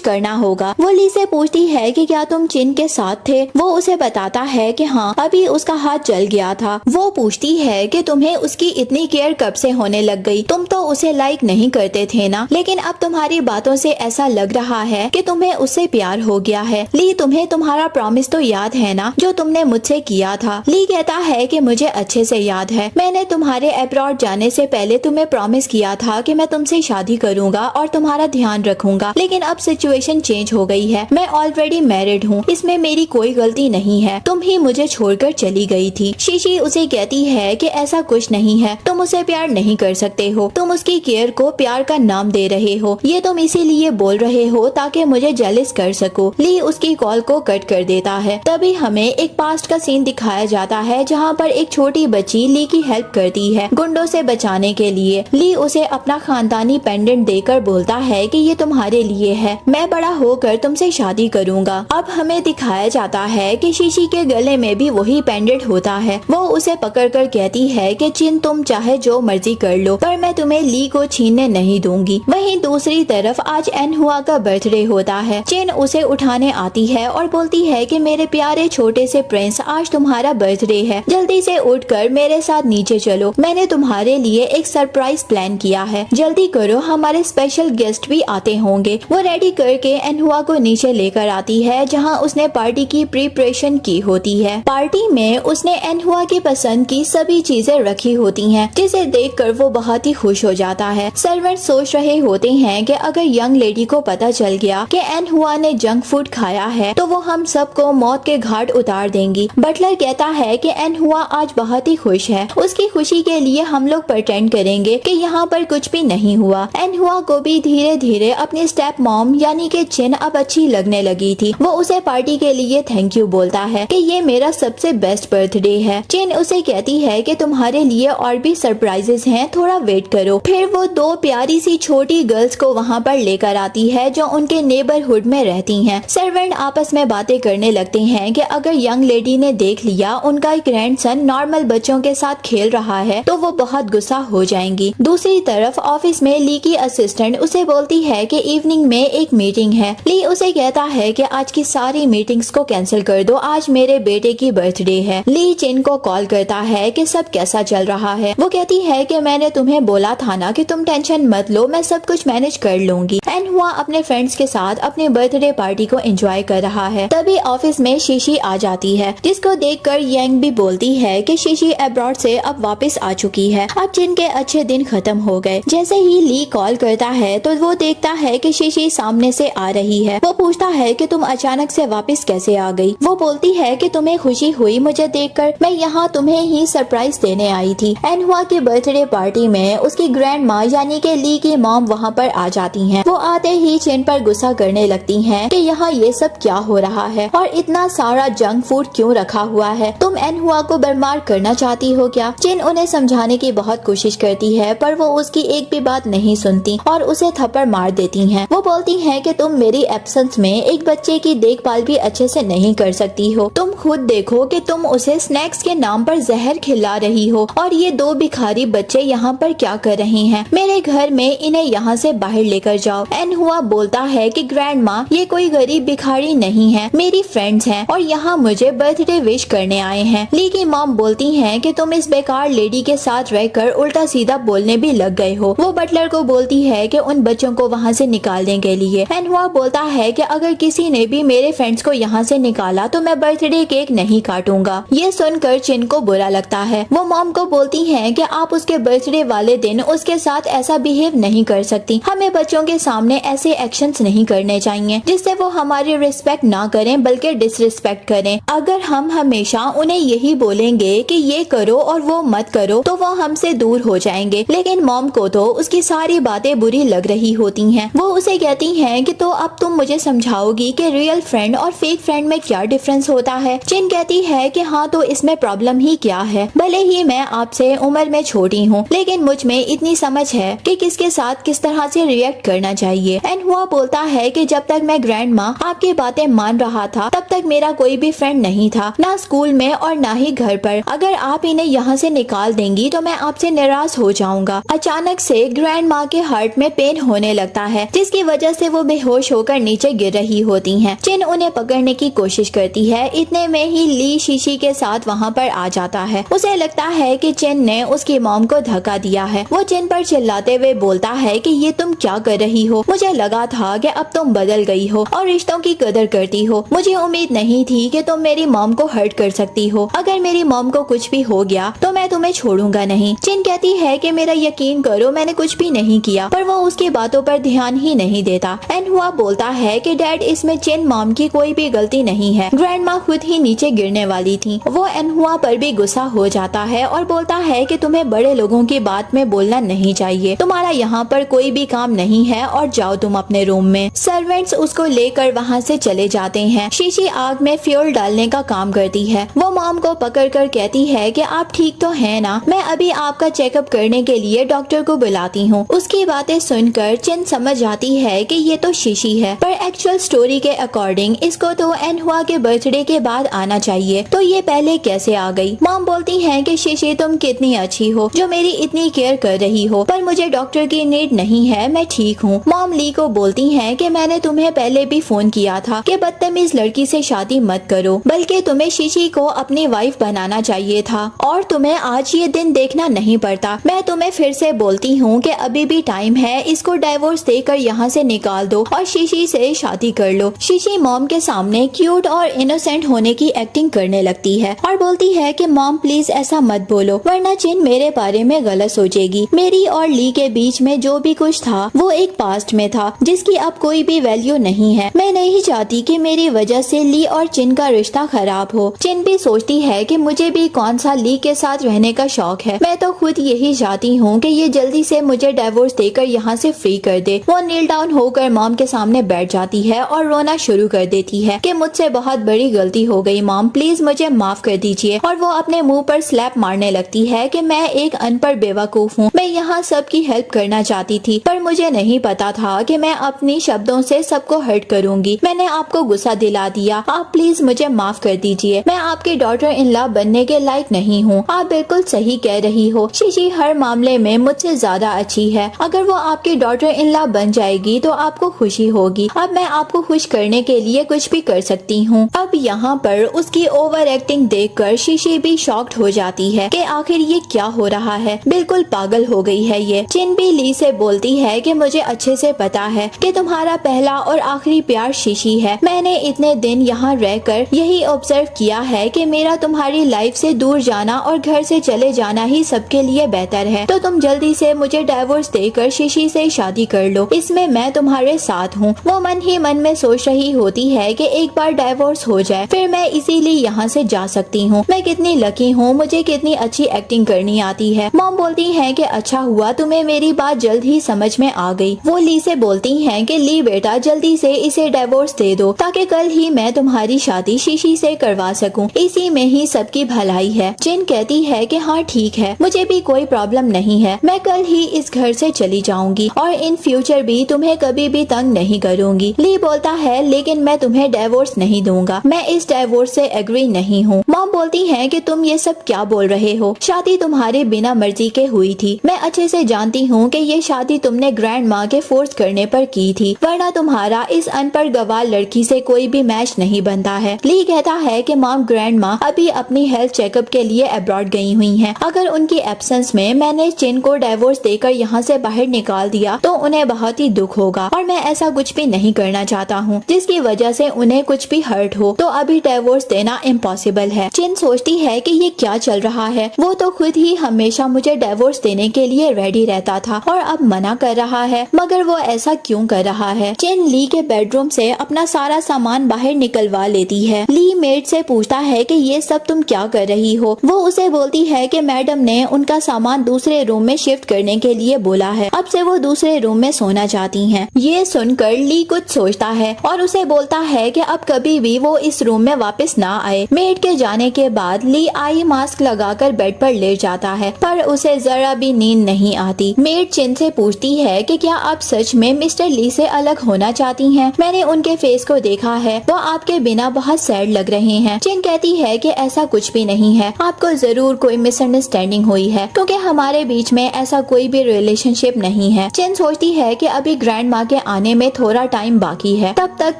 करना होगा। वो ली से पूछती है कि क्या तुम चिन के साथ थे। वो उसे बताता है कि हाँ, अभी उसका हाथ जल गया था। वो पूछती है कि तुम्हें उसकी इतनी केयर कब से होने लग गई, तुम तो उसे लाइक नहीं करते थे ना, लेकिन अब तुम्हारी बातों से ऐसा लग रहा है कि तुम्हें उससे प्यार हो गया है। ली, तुम्हें तुम्हारा प्रॉमिस तो याद है ना जो तुमने मुझसे किया था। ली कहता है कि मुझे अच्छे से याद है, मैंने तुम्हारे अब्रॉड जाने से पहले तुम्हें प्रॉमिस किया था कि मैं तुमसे शादी करूंगा और तुम्हारा ध्यान रखूंगा, लेकिन अब सिचुएशन चेंज हो गई है। मैं ऑलरेडी मैरिड हूँ, इसमें मेरी कोई गलती नहीं है, तुम ही मुझे छोड़कर चली गई थी। शीशी उसे कहती है कि ऐसा कुछ नहीं है, तुम उसे प्यार नहीं कर सकते हो, तुम उसकी केयर को प्यार का नाम दे रहे हो, ये तुम इसीलिए बोल रहे हो ताकि मुझे जेलस कर सको। ली उसकी कॉल को कट कर देता है। तभी हमें एक पास्ट का सीन दिखाया जाता है जहाँ पर एक छोटी बच्ची ली की हेल्प करती है गुंडों से बचाने के लिए। ली उसे अपना खानदानी पेंडेंट देकर बोलता है कि ये तुम्हारे लिए है, मैं बड़ा होकर तुमसे शादी करूंगा। अब हमें दिखाया जाता है कि शीशी के गले में भी वही पेंडेंट होता है। वो उसे पकड़कर कहती है कि चिन, तुम चाहे जो मर्जी कर लो, पर मैं तुम्हें ली को छीनने नहीं दूंगी। वहीं दूसरी तरफ आज एनहुआ का बर्थडे होता है। चिन उसे उठाने आती है और बोलती है कि मेरे प्यारे छोटे से प्रिंस, आज तुम्हारा बर्थडे है, जल्दी से उठकर मेरे साथ नीचे चलो, मैंने तुम्हारे लिए एक सरप्राइज प्लान किया है, जल्दी करो, हमारे स्पेशल गेस्ट भी आते होंगे। वो रेडी करके एनहुआ को नीचे लेकर आती है जहाँ उसने पार्टी की प्रिपरेशन की होती है। पार्टी में उसने एनहुआ की पसंद की सभी चीजें रखी होती हैं, जिसे देखकर वो बहुत ही खुश हो जाता है। सर्वेंट सोच रहे होते हैं कि अगर यंग लेडी को पता चल गया कि एनहुआ ने जंक फूड खाया है तो वो हम सबको मौत के घाट उतार देंगी। बटलर कहता है कि एनहुआ आज बहुत ही खुश है, उसकी खुशी के लिए हम लोग प्रटेंड करेंगे कि यहाँ पर कुछ भी नहीं हुआ। एनहुआ को भी धीरे धीरे अपनी स्टेप मॉम यानी कि चिन अब अच्छी लगने लगी थी। वो उसे पार्टी के लिए थैंक यू बोलता है कि ये मेरा सबसे बेस्ट बर्थडे है। चिन उसे कहती है कि तुम्हारे लिए और भी सरप्राइजेस हैं, थोड़ा वेट करो। फिर वो दो प्यारी सी छोटी गर्ल्स को वहाँ पर लेकर आती है जो उनके नेबरहुड में रहती हैं। सर्वेंट आपस में बातें करने लगते हैं कि अगर यंग लेडी ने देख लिया उनका ग्रैंडसन नॉर्मल बच्चों के साथ खेल रहा है तो वो बहुत गुस्सा हो जाएंगी। दूसरी तरफ ऑफिस में ली की असिस्टेंट उसे बोलती है कि इवनिंग में एक मीटिंग है। ली उसे कहता है कि आज की सारी मीटिंग्स को कैंसिल कर दो, आज मेरे बेटे की बर्थडे है। ली चिन को कॉल करता है कि सब कैसा चल रहा है। वो कहती है कि मैंने तुम्हें बोला था ना कि तुम टेंशन मत लो, मैं सब कुछ मैनेज कर लूंगी। एनहुआ अपने फ्रेंड्स के साथ अपने बर्थडे पार्टी को एंजॉय कर रहा है। तभी ऑफिस में शीशी आ जाती है, जिसको देखकर यंग भी बोलती है कि शीशी अब्रॉड से अब वापस आ चुकी है, अब चिन के अच्छे दिन खत्म हो गए। जैसे ही ली कॉल करता है तो वो देखता है कि शीशी सामने से आ रही है। वो पूछता है कि तुम अचानक से वापस कैसे आ गई। वो बोलती है कि तुम्हें खुशी हुई मुझे देखकर, मैं यहाँ तुम्हें ही सरप्राइज देने आई थी। एनहुआ की बर्थडे पार्टी में उसकी ग्रैंड माँ यानी कि ली की मॉम वहाँ पर आ जाती हैं। वो आते ही चिन पर गुस्सा करने लगती हैं कि यहाँ ये सब क्या हो रहा है और इतना सारा जंक फूड क्यों रखा हुआ है, तुम एनहुआ को बर्बाद करना चाहती हो क्या। चिन उन्हें समझाने की बहुत कोशिश करती है पर वो उसकी एक भी बात नहीं सुनती और उसे थप्पड़ मार देती हैं। वो बोलती हैं कि तुम मेरी एब्सेंस में एक बच्चे की देखभाल भी अच्छे से नहीं कर सकती हो, तुम खुद देखो कि तुम उसे स्नैक्स के नाम पर जहर खिला रही हो और ये दो भिखारी बच्चे यहाँ पर क्या कर रहे हैं, मेरे घर में इन्हें यहाँ से बाहर लेकर जाओ। एनहुआ बोलता है कि ग्रैंड माँ ये कोई गरीब भिखारी नहीं है, मेरी फ्रेंड्स हैं और यहाँ मुझे बर्थडे विश करने आए हैं। ली की मॉम बोलती हैं कि तुम इस बेकार लेडी के साथ रहकर उल्टा सीधा बोलने भी लग गए हो। वो बटलर को बोलती है कि उन बच्चों को वहाँ से निकालने के लिए। एनहुआ बोलता है कि अगर किसी ने भी मेरे फ्रेंड्स को यहाँ से निकाला तो मैं बर्थडे केक नहीं काटूंगा। ये सुनकर चिन को बुरा लगता है। वो मॉम को बोलती हैं कि आप उसके बर्थडे वाले दिन उसके साथ ऐसा बिहेव नहीं कर सकती, हमें बच्चों के सामने ऐसे एक्शंस नहीं करने चाहिए जिससे वो हमारी रिस्पेक्ट ना करें बल्कि डिसरिस्पेक्ट करें। अगर हम हमेशा उन्हें यही बोलेंगे कि ये करो और वो मत करो तो वो हमसे दूर हो जाएंगे। लेकिन मॉम को तो उसकी सारी बातें बुरी लग रही होती हैं। वो उसे कहती हैं कि तो अब तुम मुझे समझाओगी कि रियल फ्रेंड और फेक फ्रेंड में क्या डिफरेंस होता है। चिन कहती है कि हाँ तो इसमें प्रॉब्लम ही क्या है, भले ही मैं आपसे उम्र में छोटी हूँ लेकिन मुझ में इतनी समझ है कि किसके साथ किस तरह से रिएक्ट करना चाहिए। एनहुआ बोलता है कि जब तक मैं ग्रैंड माँ आपकी बातें मान रहा था तब तक मेरा कोई भी फ्रेंड नहीं था, ना स्कूल में और ना ही घर पर। अगर आप इन्हें यहाँ से निकाल देंगी तो मैं आपसे निराश हो जाऊंगा। अचानक से ग्रैंड माँ के हार्ट में पेन होने लगता है, जिसकी वजह से वो बेहोश होकर नीचे गिर रही होती हैं। चिन उन्हें पकड़ने की कोशिश करती है। इतने में ही ली शीशी के साथ वहाँ पर आ जाता है। उसे लगता है कि चिन ने उसकी मॉम को धक्का दिया है। वो चिन पर चिल्लाते हुए बोलता है कि ये तुम क्या कर रही हो? मुझे लगा था कि अब तुम बदल गई हो और रिश्तों की कदर करती हो। मुझे उम्मीद नहीं थी कि तुम मेरी मॉम को हर्ट कर सकती हो। अगर मेरी मॉम को कुछ भी हो गया तो मैं तुम्हें छोड़ूंगा नहीं। चिन कहती है कि मेरा यकीन करो, मैंने कुछ भी नहीं किया, पर वो उसकी बातों पर ध्यान ही नहीं देता। एनहुआ बोलता है कि डैड, इसमें चिन मॉम की कोई भी गलती नहीं है। ग्रैंड माँ खुद ही नीचे गिरने वाली थी। वो एनहुआ पर भी गुस्सा हो जाता है और बोलता है कि तुम्हें बड़े लोगों की बात में बोलना नहीं चाहिए। तुम्हारा यहाँ पर कोई भी काम नहीं है और जाओ तुम अपने रूम में। सर्वेंट्स उसको लेकर वहाँ से चले जाते हैं। शीशी आग में फ्यूल डालने का काम करती है। वो मॉम को पकड़कर कहती है कि आप ठीक तो हैं ना? मैं अभी आपका चेकअप करने के लिए डॉक्टर को बुलाती हूँ। उसकी बातें सुनकर चिन समझ जाती है कि ये तो शीशी है, पर एक्चुअल स्टोरी के अकॉर्डिंग इसको तो एनहुआ के बर्थडे के बाद आना चाहिए, तो ये पहले कैसे आ गई? मॉम बोलती है कि शीशी, तुम कितनी अच्छी हो जो मेरी इतनी केयर कर रही हो, पर मुझे डॉक्टर की नीड नहीं है, मैं ठीक हूँ। मॉम ली को बोलती है कि मैंने तुम्हें पहले भी फोन किया था कि बदतमीज लड़की से शादी मत करो, बल्कि तुम्हें शीशी को अपनी वाइफ बनाना चाहिए था और तुम्हें आज ये दिन देखना नहीं पड़ता। मैं तुम्हें फिर से बोलती हूँ कि अभी भी टाइम है, इसको डाइवोर्स देकर यहाँ से निकाल दो और शीशी से शादी कर लो। शीशी मॉम के सामने क्यूट और इनोसेंट होने की एक्टिंग करने लगती है और बोलती है कि मॉम प्लीज ऐसा मत बोलो, वरना चिन मेरे बारे में गलत सोचेगी। मेरी और ली के बीच में जो भी कुछ था वो एक पास्ट में था, जिसकी अब कोई भी वैल्यू नहीं है। मैं नहीं चाहती कि मेरी वजह से ली और चिन का रिश्ता खराब हो। चिन भी सोचती है कि मुझे भी कौन सा ली के साथ रहने का शौक है। मैं तो खुद यही चाहती हूँ कि ये जल्दी से मुझे डाइवोर्स देकर यहाँ से फ्री कर दे। वो नील डाउन होकर मॉम के सामने बैठ जाती है और रोना शुरू कर देती है कि मुझसे बहुत बड़ी गलती हो गई मॉम, प्लीज मुझे माफ कर दीजिए। और वो अपने मुंह पर स्लैप मारने लगती है कि मैं एक अनपढ़ बेवकूफ हूँ। मैं यहाँ सबकी हेल्प करना चाहती थी, पर मुझे नहीं पता था कि मैं अपनी शब्दों से सबको हर्ट करूंगी। मैंने आपको गुस्सा दिला दिया। आप प्लीज मुझे माफ कर दीजिए। मैं आपकी डॉटर इन लॉ बनने के लायक नहीं हूँ। आप बिल्कुल सही कह रही हो। शीशी हर मामले में मुझसे ज्यादा अच्छी है। अगर वो आपकी डॉटर इन लॉ बन जाएगी तो आपको खुशी होगी। अब मैं आपको खुश करने के लिए कुछ भी कर सकती हूँ। अब यहाँ पर उसकी ओवर एक्टिंग देखकर शीशी भी शॉक्ड हो जाती है कि आखिर ये क्या हो रहा है, बिल्कुल पागल हो गई है ये। चिन भी ली से बोलती है कि मुझे अच्छे से पता है कि तुम्हारा पहला और आखिरी प्यार शीशी है। मैंने इतने दिन यहाँ रहकर यही ऑब्जर्व किया है कि मेरा तुम्हारी लाइफ से दूर जाना और घर से चले जाना ही सबके लिए बेहतर है। तो तुम जल्दी से मुझे डाइवोर्स देकर शीशी से शादी कर लो, इसमें मैं तुम्हारे साथ हूँ। वो मन ही मन में सोच रही होती है कि एक बार डाइवोर्स हो जाए फिर मैं इसीलिए यहाँ से जा सकती हूँ। मैं कितनी लकी हूँ, मुझे कितनी अच्छी एक्टिंग करनी आती है। मॉम बोलती है कि अच्छा हुआ तुम्हें मेरी बात जल्द ही समझ में आ गई। वो ली से बोलती हैं कि ली बेटा, जल्दी से इसे डाइवोर्स दे दो ताकि कल ही मैं तुम्हारी शादी शीशी से करवा सकूं। इसी में ही सबकी भलाई है। चिन कहती है कि हाँ ठीक है, मुझे भी कोई प्रॉब्लम नहीं है। मैं कल ही इस घर से चली जाऊंगी और इन फ्यूचर भी तुम्हें कभी भी तंग नहीं करूंगी। ली बोलता है लेकिन मैं तुम्हें डाइवोर्स नहीं दूंगा, मैं इस डाइवोर्स से एग्री नहीं हूँ। मॉम बोलती है कि तुम ये सब क्या बोल रहे हो? शादी तुम्हारे बिना मर्जी के हुई थी। मैं अच्छे से जानती हूँ कि ये शादी तुमने ग्रैंड माँ के फोर्स करने पर की थी, वरना तुम्हारा इस अनपढ़ गवार लड़की से कोई भी मैच नहीं बनता है। ली कहता है कि मॉम, ग्रैंड माँ अभी अपनी हेल्थ चेकअप के लिए अब्रॉड गई हुई हैं। अगर उनकी एब्सेंस में मैंने चिन को डाइवोर्स देकर यहाँ से बाहर निकाल दिया तो उन्हें बहुत ही दुख होगा और मैं ऐसा कुछ भी नहीं करना चाहता हूँ जिसकी वजह से उन्हें कुछ भी हर्ट हो। तो अभी डाइवोर्स देना इम्पॉसिबल है। चिन सोचती है कि ये क्या चल रहा है। वो तो खुद ही हमेशा मुझे डाइवोर्स देने के लिए रेडी रहता था और अब मना कर रहा है, मगर वो ऐसा क्यों कर रहा है? चिन ली के बेडरूम से अपना सारा सामान बाहर निकलवा लेती है। ली मेड से पूछता है कि ये सब तुम क्या कर रही हो? वो उसे बोलती है कि मैडम ने उनका सामान दूसरे रूम में शिफ्ट करने के लिए बोला है, अब से वो दूसरे रूम में सोना चाहती हैं। ये सुनकर ली कुछ सोचता है और उसे बोलता है कि अब कभी भी वो इस रूम में वापस ना आए। मेड के जाने के बाद ली आई मास्क लगाकर बेड पर लेट जाता है, पर उसे जरा भी नींद नहीं आती। मेड चिन से पूछती है कि क्या आप सच में मिस्टर ली से अलग होना चाहती हैं? मैंने उनके फेस को देखा है, वो आपके बिना बहुत सैड लग रहे हैं। चिन कहती है कि ऐसा कुछ भी नहीं है, आपको जरूर कोई मिसअंडरस्टैंडिंग हुई है क्योंकि हमारे बीच बीच में ऐसा कोई भी रिलेशनशिप नहीं है। चिन सोचती है कि अभी ग्रैंड माँ के आने में थोड़ा टाइम बाकी है, तब तक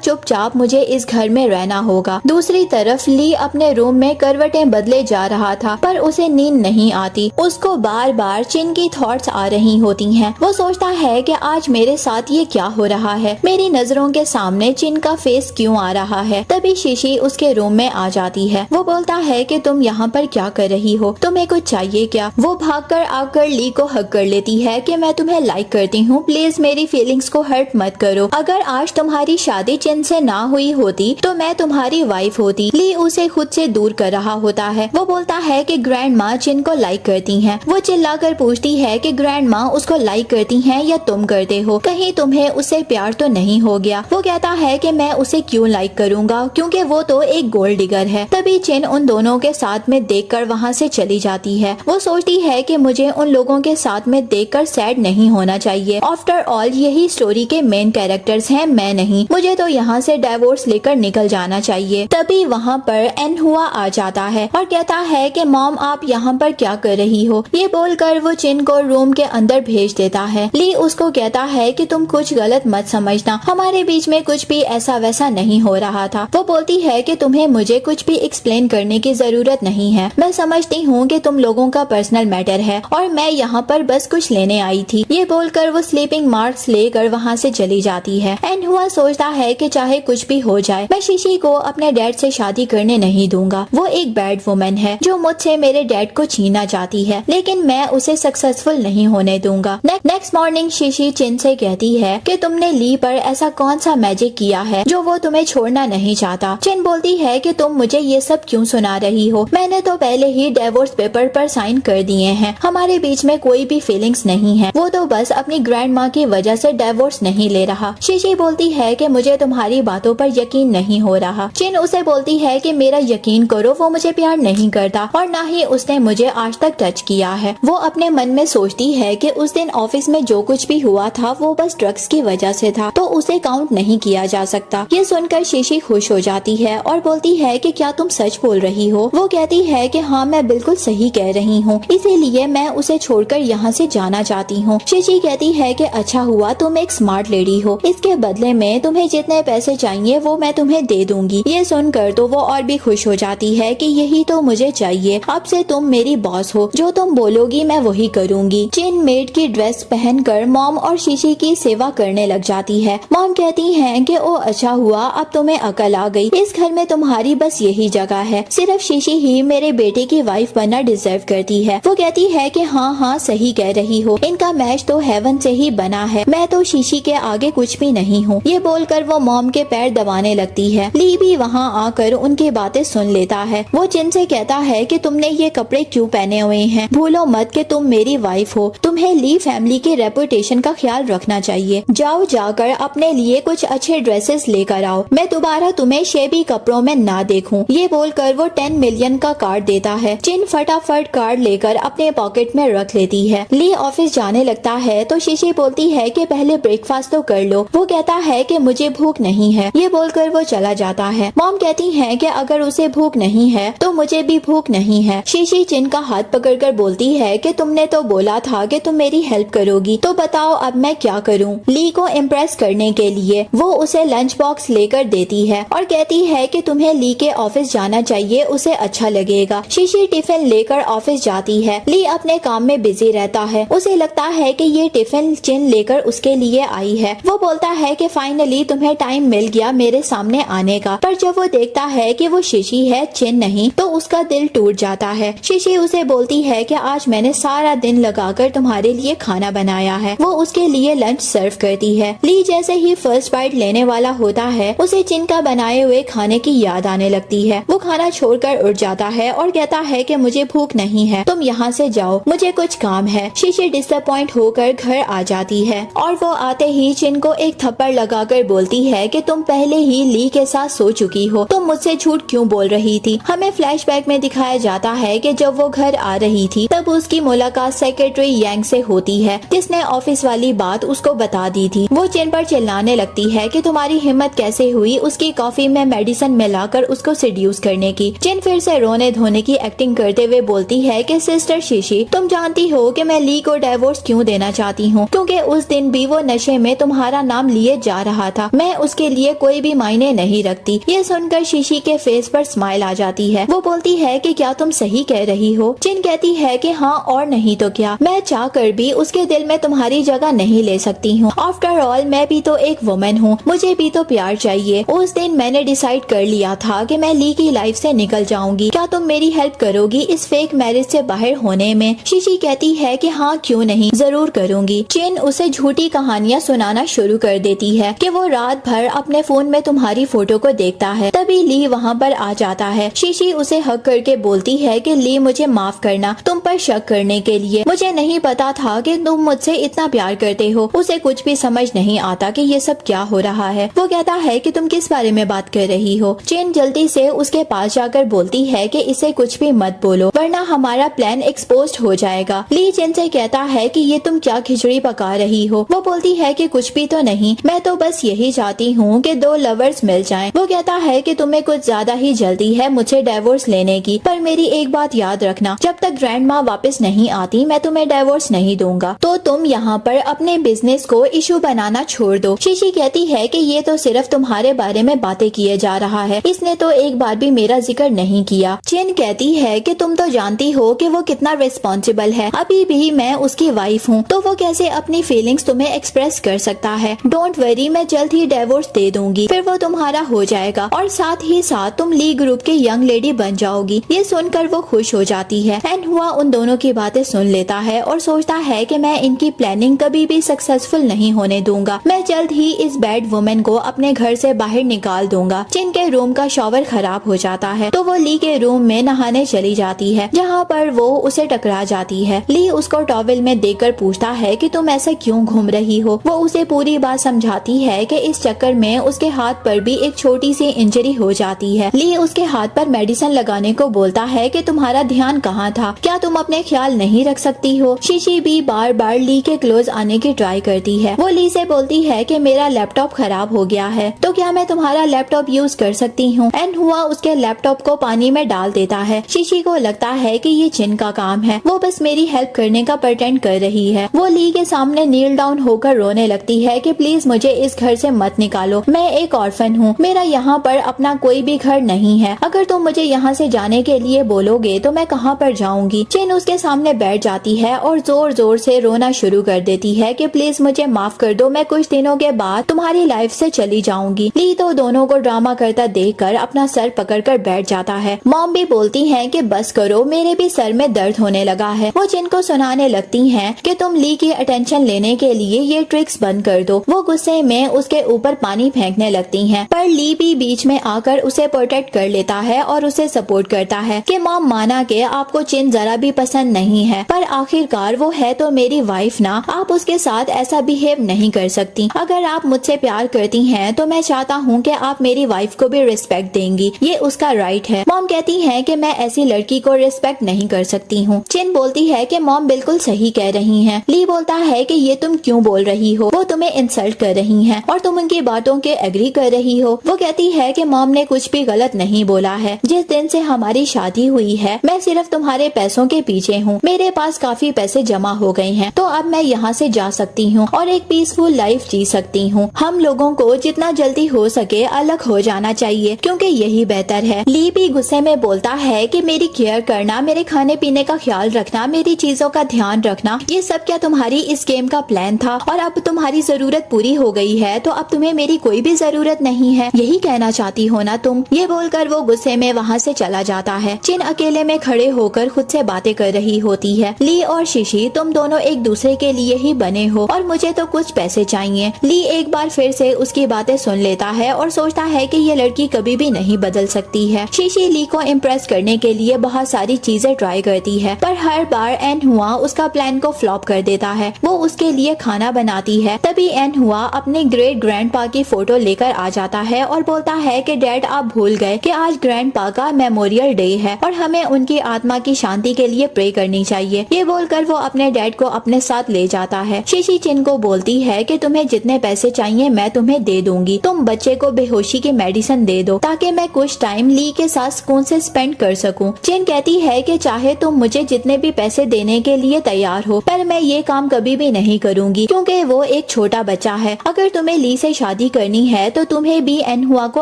चुपचाप मुझे इस घर में रहना होगा। दूसरी तरफ ली अपने रूम में करवटें बदले जा रहा था, पर उसे नींद नहीं आती। उसको बार बार चिन की थॉट्स आ रही होती हैं। वो सोचता है कि आज मेरे साथ ये क्या हो रहा है, मेरी नजरों के सामने चिन का फेस क्यों आ रहा है। तभी शीशी उसके रूम में आ जाती है। वो बोलता है कि तुम यहाँ पर क्या कर रही हो, तुम्हें कुछ चाहिए क्या। वो भागकर आकर ली को हग कर लेती है कि मैं तुम्हें लाइक करती हूँ, प्लीज मेरी फीलिंग्स को हर्ट मत करो। अगर आज तुम्हारी शादी चिन से ना हुई होती तो मैं तुम्हारी वाइफ होती। ली उसे खुद से दूर कर रहा होता है। वो बोलता है कि ग्रैंड माँ चिन को लाइक करती हैं। वो चिल्लाकर पूछती है कि ग्रैंड माँ उसको लाइक करती हैं या तुम करते हो, कहीं तुम्हें उससे प्यार तो नहीं हो गया। वो कहता है कि मैं उसे क्यों लाइक करूंगा, क्योंकि वो तो एक गोल्ड डिगर है। तभी चिन उन दोनों के साथ में देखकर वहाँ से चली जाती है। वो सोचती है कि मुझे उन लोगों के साथ में देखकर सैड नहीं होना चाहिए। आफ्टर ऑल यही स्टोरी के मेन कैरेक्टर्स हैं, मैं नहीं। मुझे तो यहाँ से डिवोर्स लेकर निकल जाना चाहिए। तभी वहाँ पर एनहुआ आ जाता है और कहता है कि मॉम आप यहाँ पर क्या कर रही हो। ये बोलकर वो चिन को रूम के अंदर भेज देता है। ली उसको कहता है कि तुम कुछ गलत मत समझना, हमारे बीच में कुछ भी ऐसा वैसा नहीं हो रहा था। वो बोलती है कि तुम्हें मुझे कुछ भी एक्सप्लेन करने की जरूरत नहीं है। मैं समझती हूँ कि तुम लोगों का पर्सनल मैटर है और मैं यहाँ पर बस कुछ लेने आई थी। ये बोलकर वो स्लीपिंग मार्क्स लेकर वहाँ से चली जाती है। एनहुआ सोचता है कि चाहे कुछ भी हो जाए, मैं शीशी को अपने डैड से शादी करने नहीं दूंगा। वो एक बैड वुमन है जो मुझसे मेरे डैड को छीनना चाहती है, लेकिन मैं उसे सक्सेसफुल नहीं होने दूंगा। नेक्स्ट मॉर्निंग शीशी चिन से कहती है कि तुमने ली पर ऐसा कौन सा मैजिक किया है जो वो तुम्हें छोड़ना नहीं चाहता। चिन बोलती है कि तुम मुझे ये सब क्यों सुना रही हो, मैंने तो पहले ही डिवोर्स पेपर पर साइन कर दिए हैं, हमारे बीच में कोई भी फीलिंग्स नहीं है। वो तो बस अपनी ग्रैंड माँ की वजह से डिवोर्स नहीं ले रहा। शीशी बोलती है कि मुझे तुम्हारी बातों पर यकीन नहीं हो रहा। चिन उसे बोलती है कि मेरा यकीन करो, वो मुझे प्यार नहीं करता और ना ही उसने मुझे आज तक टच किया है। वो अपने मन में सोचती है कि उस दिन ऑफिस में जो कुछ भी हुआ था वो बस ड्रग्स की वजह से था, तो उसे काउंट नहीं किया जा सकता। ये सुनकर शीशी खुश हो जाती है और बोलती है कि क्या तुम सच बोल रही हो। वो कहती है कि हाँ मैं बिल्कुल सही कह रही हूँ, इसीलिए मैं उसे छोड़कर यहाँ से जाना चाहती हूँ। शीशी कहती है कि अच्छा हुआ तुम एक स्मार्ट लेडी हो, इसके बदले में तुम्हें जितने पैसे चाहिए वो मैं तुम्हें दे दूंगी। ये सुनकर तो वो और भी खुश हो जाती है कि यही तो मुझे चाहिए, अब से तुम मेरी बॉस हो, जो तुम बोलोगी मैं वही करूंगी। चिन मेड की ड्रेस पहनकर मॉम और शीशी की सेवा करने लग जाती है। मॉम कहती है कि ओ अच्छा हुआ अब तुम्हें अकल आ गई, इस घर में तुम्हारी बस यही जगह है, सिर्फ शीशी ही मेरे बेटे की वाइफ बनना डिजर्व करती है। वो कहती है कि हाँ हाँ सही कह रही हो, इनका मैच तो हेवन से ही बना है, मैं तो शीशी के आगे कुछ भी नहीं हूँ। ये बोलकर वो मॉम के पैर दबाने लगती है। ली भी वहाँ आकर उनकी बातें सुन लेता है। वो चिन से कहता है कि तुमने ये कपड़े क्यों पहने हुए हैं, भूलो मत कि तुम मेरी वाइफ हो, तुम्हें ली फैमिली की रेपुटेशन का ख्याल रखना चाहिए। जाओ जाकर अपने लिए कुछ अच्छे ड्रेसेस लेकर आओ, मैं दोबारा तुम्हें शेबी कपड़ों में ना देखूं। ये बोलकर वो 10 मिलियन का कार्ड देता है। चिन फटाफट कार्ड लेकर अपने पॉकेट में रख लेती है। ली ऑफिस जाने लगता है तो शीशी बोलती है कि पहले ब्रेकफास्ट तो कर लो। वो कहता है कि मुझे भूख नहीं है। ये बोलकर वो चला जाता है। मॉम कहती है कि अगर उसे भूख नहीं है तो मुझे भी भूख नहीं है। शीशी चिन का हाथ पकड़कर बोलती है कि तुमने तो बोला था कि तुम मेरी हेल्प करोगी, तो बताओ अब मैं क्या करूं। ली को इम्प्रेस करने के लिए वो उसे लंच बॉक्स लेकर देती है और कहती है कि तुम्हें ली के ऑफिस जाना चाहिए, उसे अच्छा लगेगा। शीशी टिफिन लेकर ऑफिस जाती है। ली अपने काम में बिजी रहता है। उसे लगता है कि ये टिफिन चिन लेकर उसके लिए आई है। वो बोलता है कि फाइनली तुम्हें टाइम मिल गया मेरे सामने आने का, पर जब वो देखता है कि वो शीशी है चिन नहीं, तो उसका दिल टूट जाता है। शीशी उसे बोलती है कि आज मैंने सारा दिन लगाकर तुम्हारे लिए खाना बनाया है। वो उसके लिए लंच सर्व करती है। ली जैसे ही फर्स्ट बाइट लेने वाला होता है उसे चिन का बनाए हुए खाने की याद आने लगती है। वो खाना छोड़कर उठ जाता है और कहता है कि मुझे भूख नहीं है, तुम यहाँ से जाओ, मुझे कुछ काम है। शीशी डिसअपॉइंट होकर घर आ जाती है और वो आते ही चिन को एक थप्पड़ लगाकर बोलती है कि तुम पहले ही ली के साथ सो चुकी हो, तुम मुझसे झूठ क्यों बोल रही थी। हमें फ्लैशबैक में दिखाया जाता है कि जब वो घर आ रही थी तब उसकी मुलाकात सेक्रेटरी यांग से होती है, जिसने ऑफिस वाली बात उसको बता दी थी। वो चिन पर चिल्लाने लगती है कि तुम्हारी हिम्मत कैसे हुई उसकी कॉफी में मेडिसिन मिलाकर उसको सेड्यूस करने की। चिन फिर से रोने धोने की एक्टिंग करते हुए बोलती है कि सिस्टर शीशी तुम जानती जानती हो कि मैं ली को डिवोर्स क्यों देना चाहती हूँ, क्योंकि उस दिन भी वो नशे में तुम्हारा नाम लिए जा रहा था। मैं उसके लिए कोई भी मायने नहीं रखती। ये सुनकर शीशी के फेस पर स्माइल आ जाती है। वो बोलती है कि क्या तुम सही कह रही हो? जिन कहती है कि हाँ और नहीं तो क्या, मैं चाह कर भी उसके दिल में तुम्हारी जगह नहीं ले सकती हूँ। आफ्टर ऑल मैं भी तो एक वुमन हूँ, मुझे भी तो प्यार चाहिए। उस दिन मैंने डिसाइड कर लिया था कि मैं ली की लाइफ से निकल जाऊंगी। क्या तुम मेरी हेल्प करोगी इस फेक मैरिज से बाहर होने में? शीशी कहती है कि हाँ क्यों नहीं, जरूर करूंगी। चिन उसे झूठी कहानियाँ सुनाना शुरू कर देती है कि वो रात भर अपने फोन में तुम्हारी फोटो को देखता है। तभी ली वहाँ पर आ जाता है। शीशी उसे हक करके बोलती है कि ली मुझे माफ करना तुम पर शक करने के लिए। मुझे नहीं पता था कि तुम मुझसे इतना प्यार करते हो। उसे कुछ भी समझ नहीं आता कि ये सब क्या हो रहा है। वो कहता है कि तुम किस बारे में बात कर रही हो? चिन जल्दी से उसके पास जाकर बोलती है कि इसे कुछ भी मत बोलो वरना हमारा प्लान एक्सपोज हो जाएगा। ली चिन से कहता है कि ये तुम क्या खिचड़ी पका रही हो? वो बोलती है कि कुछ भी तो नहीं, मैं तो बस यही चाहती हूँ कि दो लवर्स मिल जाएं। वो कहता है कि तुम्हें कुछ ज्यादा ही जल्दी है मुझे डिवोर्स लेने की, पर मेरी एक बात याद रखना, जब तक ग्रैंड माँ वापस नहीं आती मैं तुम्हें डिवोर्स नहीं दूंगा। तो तुम यहाँ पर अपने बिजनेस को इशू बनाना छोड़ दो। शीशी कहती है कि ये तो सिर्फ तुम्हारे बारे में बातें किए जा रहा है, इसने तो एक बार भी मेरा जिक्र नहीं किया। चिन कहती है कि तुम तो जानती हो कि वो कितना रिस्पॉन्सिबल है, अभी भी मैं उसकी वाइफ हूँ, तो वो कैसे अपनी फीलिंग्स तुम्हें एक्सप्रेस कर सकता है। डोंट वरी, मैं जल्द ही डिवोर्स दे दूंगी, फिर वो तुम्हारा हो जाएगा और साथ ही साथ तुम ली ग्रुप के यंग लेडी बन जाओगी। ये सुनकर वो खुश हो जाती है। एंड हुआ उन दोनों की बातें सुन लेता है और सोचता है कि मैं इनकी प्लानिंग कभी भी सक्सेसफुल नहीं होने दूंगा। मैं जल्द ही इस बैड वुमन को अपने घर से बाहर निकाल दूंगा। चिन के रूम का शॉवर खराब हो जाता है तो वो ली के रूम में नहाने चली जाती है, जहाँ पर वो उसे टकरा जाती है। ली उसको टॉवेल में देखकर पूछता है कि तुम ऐसा क्यों घूम रही हो? वो उसे पूरी बात समझाती है कि इस चक्कर में उसके हाथ पर भी एक छोटी सी इंजरी हो जाती है। ली उसके हाथ पर मेडिसिन लगाने को बोलता है कि तुम्हारा ध्यान कहाँ था, क्या तुम अपने ख्याल नहीं रख सकती हो? शीशी भी बार बार ली के क्लोज आने की ट्राई करती है। वो ली से बोलती है कि मेरा लैपटॉप खराब हो गया है, तो क्या मैं तुम्हारा लैपटॉप यूज कर सकती हूँ? एंड हुआ उसके लैपटॉप को पानी में डाल देता है। शीशी को लगता है कि ये चिन का काम है, वो बस मेरी हेल्प करने का प्रेटेंड कर रही है। वो ली के सामने नील डाउन होकर रोने लगती है कि प्लीज मुझे इस घर से मत निकालो, मैं एक ऑर्फन हूँ, मेरा यहाँ पर अपना कोई भी घर नहीं है। अगर तुम मुझे यहाँ से जाने के लिए बोलोगे तो मैं कहाँ पर जाऊंगी? चिन उसके सामने बैठ जाती है और जोर जोर से रोना शुरू कर देती है कि प्लीज मुझे माफ कर दो, मैं कुछ दिनों के बाद तुम्हारी लाइफ से चली जाऊंगी। ली तो दोनों को ड्रामा करता देखकर अपना सर पकड़कर बैठ जाता है। मॉम भी बोलती है कि बस करो, मेरे भी सर में दर्द होने लगा है। वो चिन को सुनाने लगती हैं कि तुम ली की अटेंशन लेने के लिए ये ट्रिक्स बंद कर दो। वो गुस्से में उसके ऊपर पानी फेंकने लगती हैं, पर ली भी बीच में आकर उसे प्रोटेक्ट कर लेता है और उसे सपोर्ट करता है कि मॉम माना कि आपको चिन जरा भी पसंद नहीं है, पर आखिरकार वो है तो मेरी वाइफ ना, आप उसके साथ ऐसा बिहेव नहीं कर सकती। अगर आप मुझसे प्यार करती हैं तो मैं चाहता हूँ कि आप मेरी वाइफ को भी रिस्पेक्ट देंगी, ये उसका राइट है। मॉम कहती है कि मैं ऐसी लड़की को रिस्पेक्ट नहीं कर सकती हूँ। चिन बोलती है कि मॉम बिल्कुल सही कह रही हैं। ली बोलता है कि ये तुम क्यों बोल रही हो, वो तुम्हें इंसल्ट कर रही हैं और तुम उनकी बातों के एग्री कर रही हो। वो कहती है कि मॉम ने कुछ भी गलत नहीं बोला है, जिस दिन से हमारी शादी हुई है मैं सिर्फ तुम्हारे पैसों के पीछे हूँ, मेरे पास काफी पैसे जमा हो गए हैं, तो अब मैं यहाँ से जा सकती हूँ और एक पीसफुल लाइफ जी सकती हूँ। हम लोगों को जितना जल्दी हो सके अलग हो जाना चाहिए, क्योंकि यही बेहतर है। ली भी गुस्से में बोलता है कि मेरी केयर करना, मेरे खाने पीने का ख्याल रखना, मेरी चीजों का ध्यान रखना, ये सब क्या तुम्हारी इस गेम का प्लान था? और अब तुम्हारी जरूरत पूरी हो गई है तो अब तुम्हें मेरी कोई भी जरूरत नहीं है, यही कहना चाहती हो ना तुम? ये बोलकर वो गुस्से में वहाँ से चला जाता है। चिन अकेले में खड़े होकर खुद से बातें कर रही होती है। ली और शीशी तुम दोनों एक दूसरे के लिए ही बने हो और मुझे तो कुछ पैसे चाहिए। ली एक बार फिर से उसकी बातें सुन लेता है और सोचता है कि ये लड़की कभी भी नहीं बदल सकती है। शीशी ली को इम्प्रेस करने के लिए बहुत सारी चीजें ट्राई करती है, पर हर बार एन हुआ उसका प्लान को फ्लॉप कर देता है। वो उसके लिए खाना बनाती है, तभी एन हुआ अपने ग्रेट ग्रैंडपा की फोटो लेकर आ जाता है और बोलता है कि डैड आप भूल गए कि आज ग्रैंडपा का मेमोरियल डे है और हमें उनकी आत्मा की शांति के लिए प्रे करनी चाहिए। ये बोलकर वो अपने डैड को अपने साथ ले जाता है। शीशी चिन को बोलती है कि तुम्हें जितने पैसे चाहिए मैं तुम्हें दे दूंगी, तुम बच्चे को बेहोशी की मेडिसिन दे दो ताकि मैं कुछ टाइम ली के साथ सुकून से स्पेंड कर सकूं। चिन कहती है कि चाहे तुम मुझे जितने भी पैसे देने के लिए तैयार हो, पर मैं ये काम कभी भी नहीं करूँगी क्योंकि वो एक छोटा बच्चा है। अगर तुम्हें ली से शादी करनी है तो तुम्हें भी एनहुआ को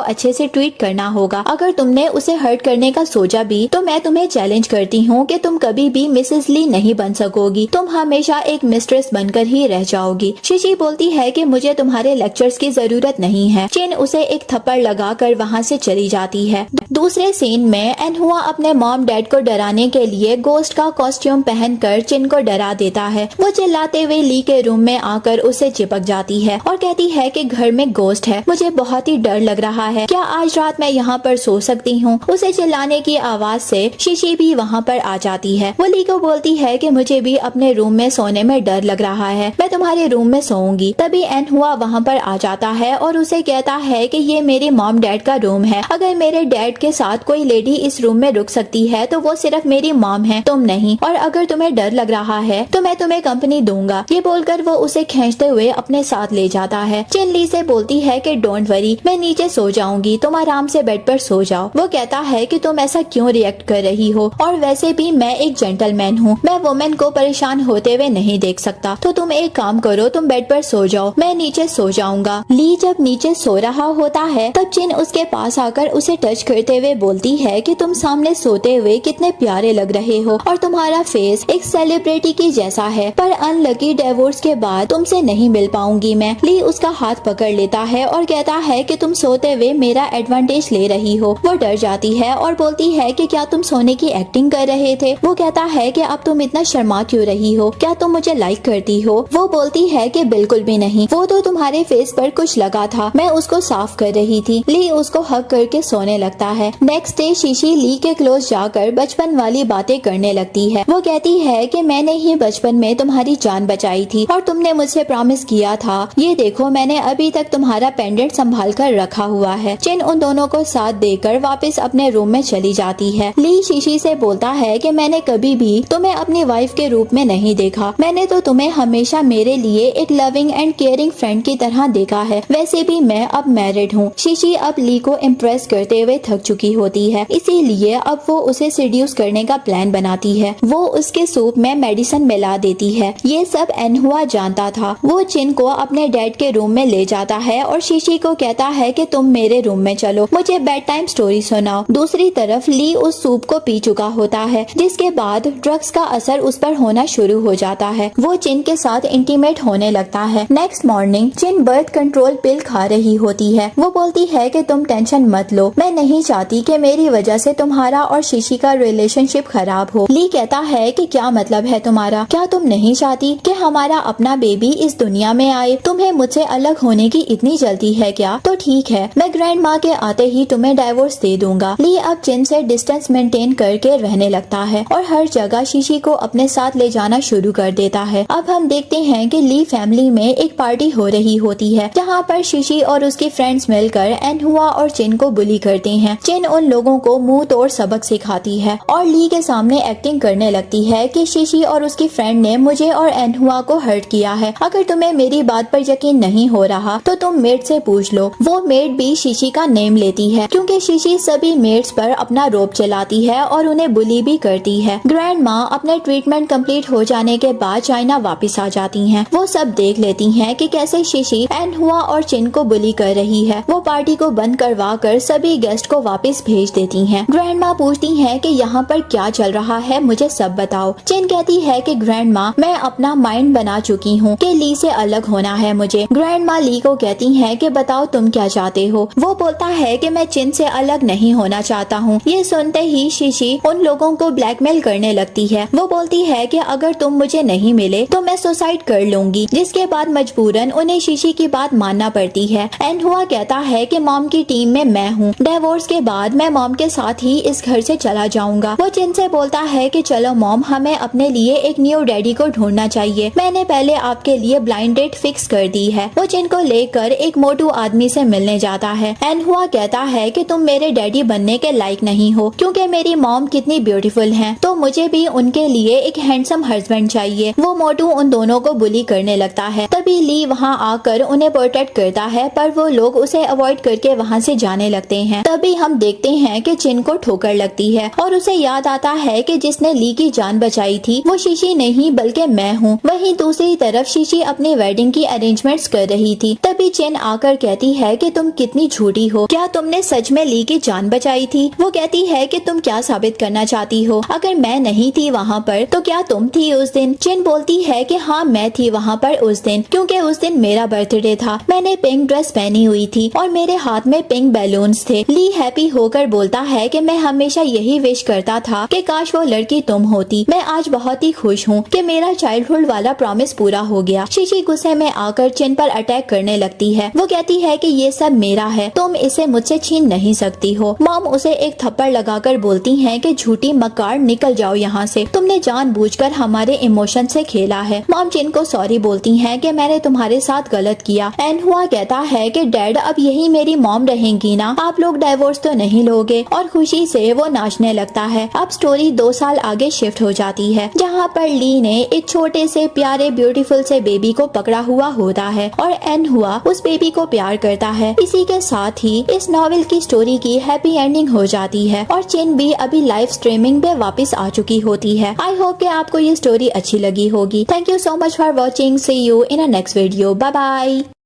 अच्छे से ट्रीट करना होगा। अगर तुमने उसे हर्ट करने का सोचा भी तो मैं तुम्हें चैलेंज करती हूँ कि तुम कभी भी मिसेस ली नहीं बन सकोगी, तुम हमेशा एक मिस्ट्रेस बनकर ही रह जाओगी। शिशी बोलती है कि मुझे तुम्हारे लेक्चर्स की जरूरत नहीं है। चिन उसे एक थप्पड़ लगाकर वहाँ से चली जाती है। दूसरे सीन में एनहुआ अपने मॉम डैड को डराने के लिए गोस्ट का कॉस्ट्यूम पहनकर चिन को डरा देता है। वो चिल्लाते हुए ली के रूम में आकर उसे चिपक जाती है और कहती है कि घर में गोस्ट है, मुझे बहुत ही डर लग रहा है, क्या आज रात मैं यहाँ पर सो सकती हूँ। उसे चिल्लाने की आवाज से शिशी भी वहाँ पर आ जाती है। वो ली को बोलती है कि मुझे भी अपने रूम में सोने में डर लग रहा है, मैं तुम्हारे रूम में सोऊंगी। तभी एनहुआ वहाँ पर आ जाता है और उसे कहता है कि ये मेरे मॉम डैड का रूम है, अगर मेरे डैड के साथ कोई लेडी इस रूम में रुक सकती है तो वो सिर्फ मेरी मॉम है, तुम नहीं, और अगर तुम्हें डर लग रहा है तो मैं तुम्हें कंपनी दूंगा। ये बोलकर वो उसे खींचते हुए अपने साथ ले जाता है। चिन ली से बोलती है कि डोंट वरी, मैं नीचे सो जाऊंगी, तुम आराम से बेड पर सो जाओ। वो कहता है कि तुम ऐसा क्यों रिएक्ट कर रही हो, और वैसे भी मैं एक जेंटलमैन हूँ, मैं वुमेन को परेशान होते हुए नहीं देख सकता, तो तुम एक काम करो, तुम बेड पर सो जाओ, मैं नीचे सो जाऊंगा। ली जब नीचे सो रहा होता है तब चिन उसके पास आकर उसे टच करते हुए बोलती है कि तुम सामने सोते हुए कितने प्यारे लग रहे हो और तुम्हारा फेस एक सेलिब्रिटी की जैसा है, पर अनलकी डिवोर्स के बाद तुमसे नहीं मिल पाऊंगी मैं। ली उसका हाथ पकड़ लेता है और कहता है कि तुम सोते हुए मेरा एडवांटेज ले रही हो। वो डर जाती है और बोलती है कि क्या तुम सोने की एक्टिंग कर रहे थे। वो कहता है कि अब तुम इतना शर्मा क्यों रही हो, क्या तुम मुझे लाइक करती हो। वो बोलती है कि बिल्कुल भी नहीं, वो तो तुम्हारे फेस पर कुछ लगा था, मैं उसको साफ कर रही थी। ली उसको हग करके सोने लगता है। नेक्स्ट डे शिशी ली के क्लोज जाकर बचपन वाली बातें करने लगती है। वो कहती है कि मैंने ही बचपन में तुम्हारी जान बचाई थी और तुमने मुझसे प्रॉमिस किया था, ये देखो मैंने अभी तक तुम्हारा पेंडेंट संभाल कर रखा हुआ है। चिन उन दोनों को साथ देकर वापस अपने रूम में चली जाती है। ली शिशी से बोलता है कि मैंने कभी भी तुम्हें अपनी वाइफ के रूप में नहीं देखा, मैंने तो तुम्हें हमेशा मेरे लिए एक लविंग एंड केयरिंग फ्रेंड की तरह देखा है। वैसे भी मैं अब मैरिड हूँ। शिशी अब ली को इम्प्रेस करते हुए थक चुकी होती है, इसीलिए अब वो उसे सीड्यूस करने का प्लान बनाती है। वो उसके सूप में मेडिसिन मिला देती है। ये सब एनहुआ जानता था। वो चिन को अपने डैड के रूम में ले जाता है और शिशी को कहता है कि तुम मेरे रूम में चलो, मुझे बेड टाइम स्टोरी सुनाओ। दूसरी तरफ ली उस सूप को पी चुका होता है, जिसके बाद ड्रग्स का असर उस पर होना शुरू हो जाता है। वो चिन के साथ इंटीमेट होने लगता है। नेक्स्ट मॉर्निंग चिन बर्थ कंट्रोल पिल खा रही होती है। वो बोलती है कि तुम टेंशन मत लो, मैं नहीं चाहती कि मेरी वजह से तुम्हारा और शिशी का रिलेशनशिप खराब हो। ली कहता है कि क्या मतलब है तुम्हारा, क्या तुम नहीं चाहती कि हमारा अपना बेबी इस दुनिया में आए, तुम्हें मुझसे अलग होने की इतनी जल्दी है क्या। तो ठीक है, मैं ग्रैंड माँ के आते ही तुम्हें डाइवोर्स दे दूंगा। ली अब चिन से डिस्टेंस मेंटेन करके रहने लगता है और हर जगह शिशी को अपने साथ ले जाना शुरू कर देता है। अब हम देखते हैं कि ली फैमिली में एक पार्टी हो रही होती है, जहाँ पर शिशी और उसकी फ्रेंड्स मिलकर एनहुआ और चिन को बुली करते हैं। चिन उन लोगों को मुंह तोड़ सबक सिखाती है और ली के सामने एक्टिंग करने लगती है कि शिशी और उसकी फ्रेंड ने मुझे और एनहुआ को हर्ट किया है। अगर तुम्हें मेरी बात पर यकीन नहीं हो रहा तो तुम मेड से पूछ लो। वो मेड भी शिशी का नेम लेती है क्योंकि शिशी सभी मेड्स पर अपना रोप चलाती है और उन्हें बुली भी करती है। ग्रैंड माँ अपने ट्रीटमेंट कंप्लीट हो जाने के बाद चाइना वापस आ जाती हैं। वो सब देख लेती हैं कि कैसे शिशी एनहुआ और चिन को बुली कर रही है। वो पार्टी को बंद करवा कर सभी गेस्ट को वापस भेज देती हैं। ग्रैंड माँ पूछती हैं कि यहाँ पर क्या चल रहा है, मुझे सब बताओ। चिन कहती है कि ग्रैंड माँ, मैं अपना माइंड बना चुकी हूँ कि ली से अलग होना है मुझे। ग्रैंड माँ ली को कहती है कि बताओ तुम क्या चाहते हो। वो बोलता है कि मैं चिन से अलग नहीं होना चाहता हूँ। ये सुनते ही शिशी उन लोगों को ब्लैकमेल करने लगती है। वो बोलती है कि अगर तुम मुझे नहीं मिले तो मैं सुसाइड कर लूंगी, जिसके बाद मजबूरन उन्हें शिशी की बात मानना पड़ती है। एनहुआ कहता है कि मॉम की टीम में मैं हूँ, डिवोर्स के बाद मैं मॉम के साथ ही इस घर से चला जाऊंगा। वो चिन से बोलता है कि चलो मॉम, हमें अपने लिए एक न्यू डैडी को ढूंढना चाहिए, मैंने पहले आपके लिए ब्लाइंड डेट फिक्स कर दी है। वो चिन को लेकर एक मोटू आदमी से मिलने जाता है। एनहुआ कहता है कि तुम मेरे डैडी बनने के लायक नहीं हो क्योंकि मेरी मॉम कितनी ब्यूटीफुल हैं, तो मुझे भी उनके लिए एक हैंडसम हस्बैंड चाहिए। वो मोटू उन दोनों को बुली करने लगता है। तभी ली वहाँ आकर उन्हें प्रोटेक्ट करता है, पर वो लोग उसे अवॉइड करके वहाँ से जाने लगते हैं। तभी हम देखते हैं कि चिन को ठोकर लगती है और उसे याद आता है कि जिसने ली की जान जान बचाई थी वो शीशी नहीं बल्कि मैं हूँ। वहीं दूसरी तरफ शीशी अपनी वेडिंग की अरेंजमेंट्स कर रही थी। तभी चिन आकर कहती है कि तुम कितनी झूठी हो, क्या तुमने सच में ली की जान बचाई थी? वो कहती है कि तुम क्या साबित करना चाहती हो? अगर मैं नहीं थी वहाँ पर तो क्या तुम थी उस दिन? चिन बोलती है कि हाँ मैं थी वहाँ पर उस दिन, क्योंकि उस दिन मेरा बर्थडे था। मैंने पिंक ड्रेस पहनी हुई थी और मेरे हाथ में पिंक बैलून्स थे। ली हैप्पी होकर बोलता है कि मैं हमेशा यही विश करता था कि काश वो लड़की तुम होती। मैं आज बहुत ही खुश हूँ कि मेरा चाइल्डहुड वाला प्रॉमिस पूरा हो गया। शीशी गुस्से में आकर चिन पर अटैक करने लगती है। वो कहती है कि ये सब मेरा है, तुम इसे मुझसे छीन नहीं सकती हो। मॉम उसे एक थप्पड़ लगाकर बोलती हैं कि झूठी मक्कार, निकल जाओ यहाँ से, तुमने जानबूझकर हमारे इमोशन से खेला है। मॉम चिन को सॉरी बोलती हैं कि मैंने तुम्हारे साथ गलत किया। एनहुआ कहता है कि डैड अब यही मेरी मॉम रहेंगी ना, आप लोग डाइवोर्स तो नहीं लोगे? और खुशी से वो नाचने लगता है। अब स्टोरी 2 साल आगे शिफ्ट हो जाती है, जहाँ पर ली ने एक छोटे से प्यारे ब्यूटीफुल से बेबी को पकड़ा हुआ होता है और एनहुआ उस बेबी को प्यार करता है। इसी के साथ ही इस नॉवेल की स्टोरी की हैप्पी एंडिंग हो जाती है और चिन भी अभी लाइव स्ट्रीमिंग पे वापस आ चुकी होती है। आई होप कि आपको ये स्टोरी अच्छी लगी होगी। Thank you so much for watching. See you in a next video. Bye bye.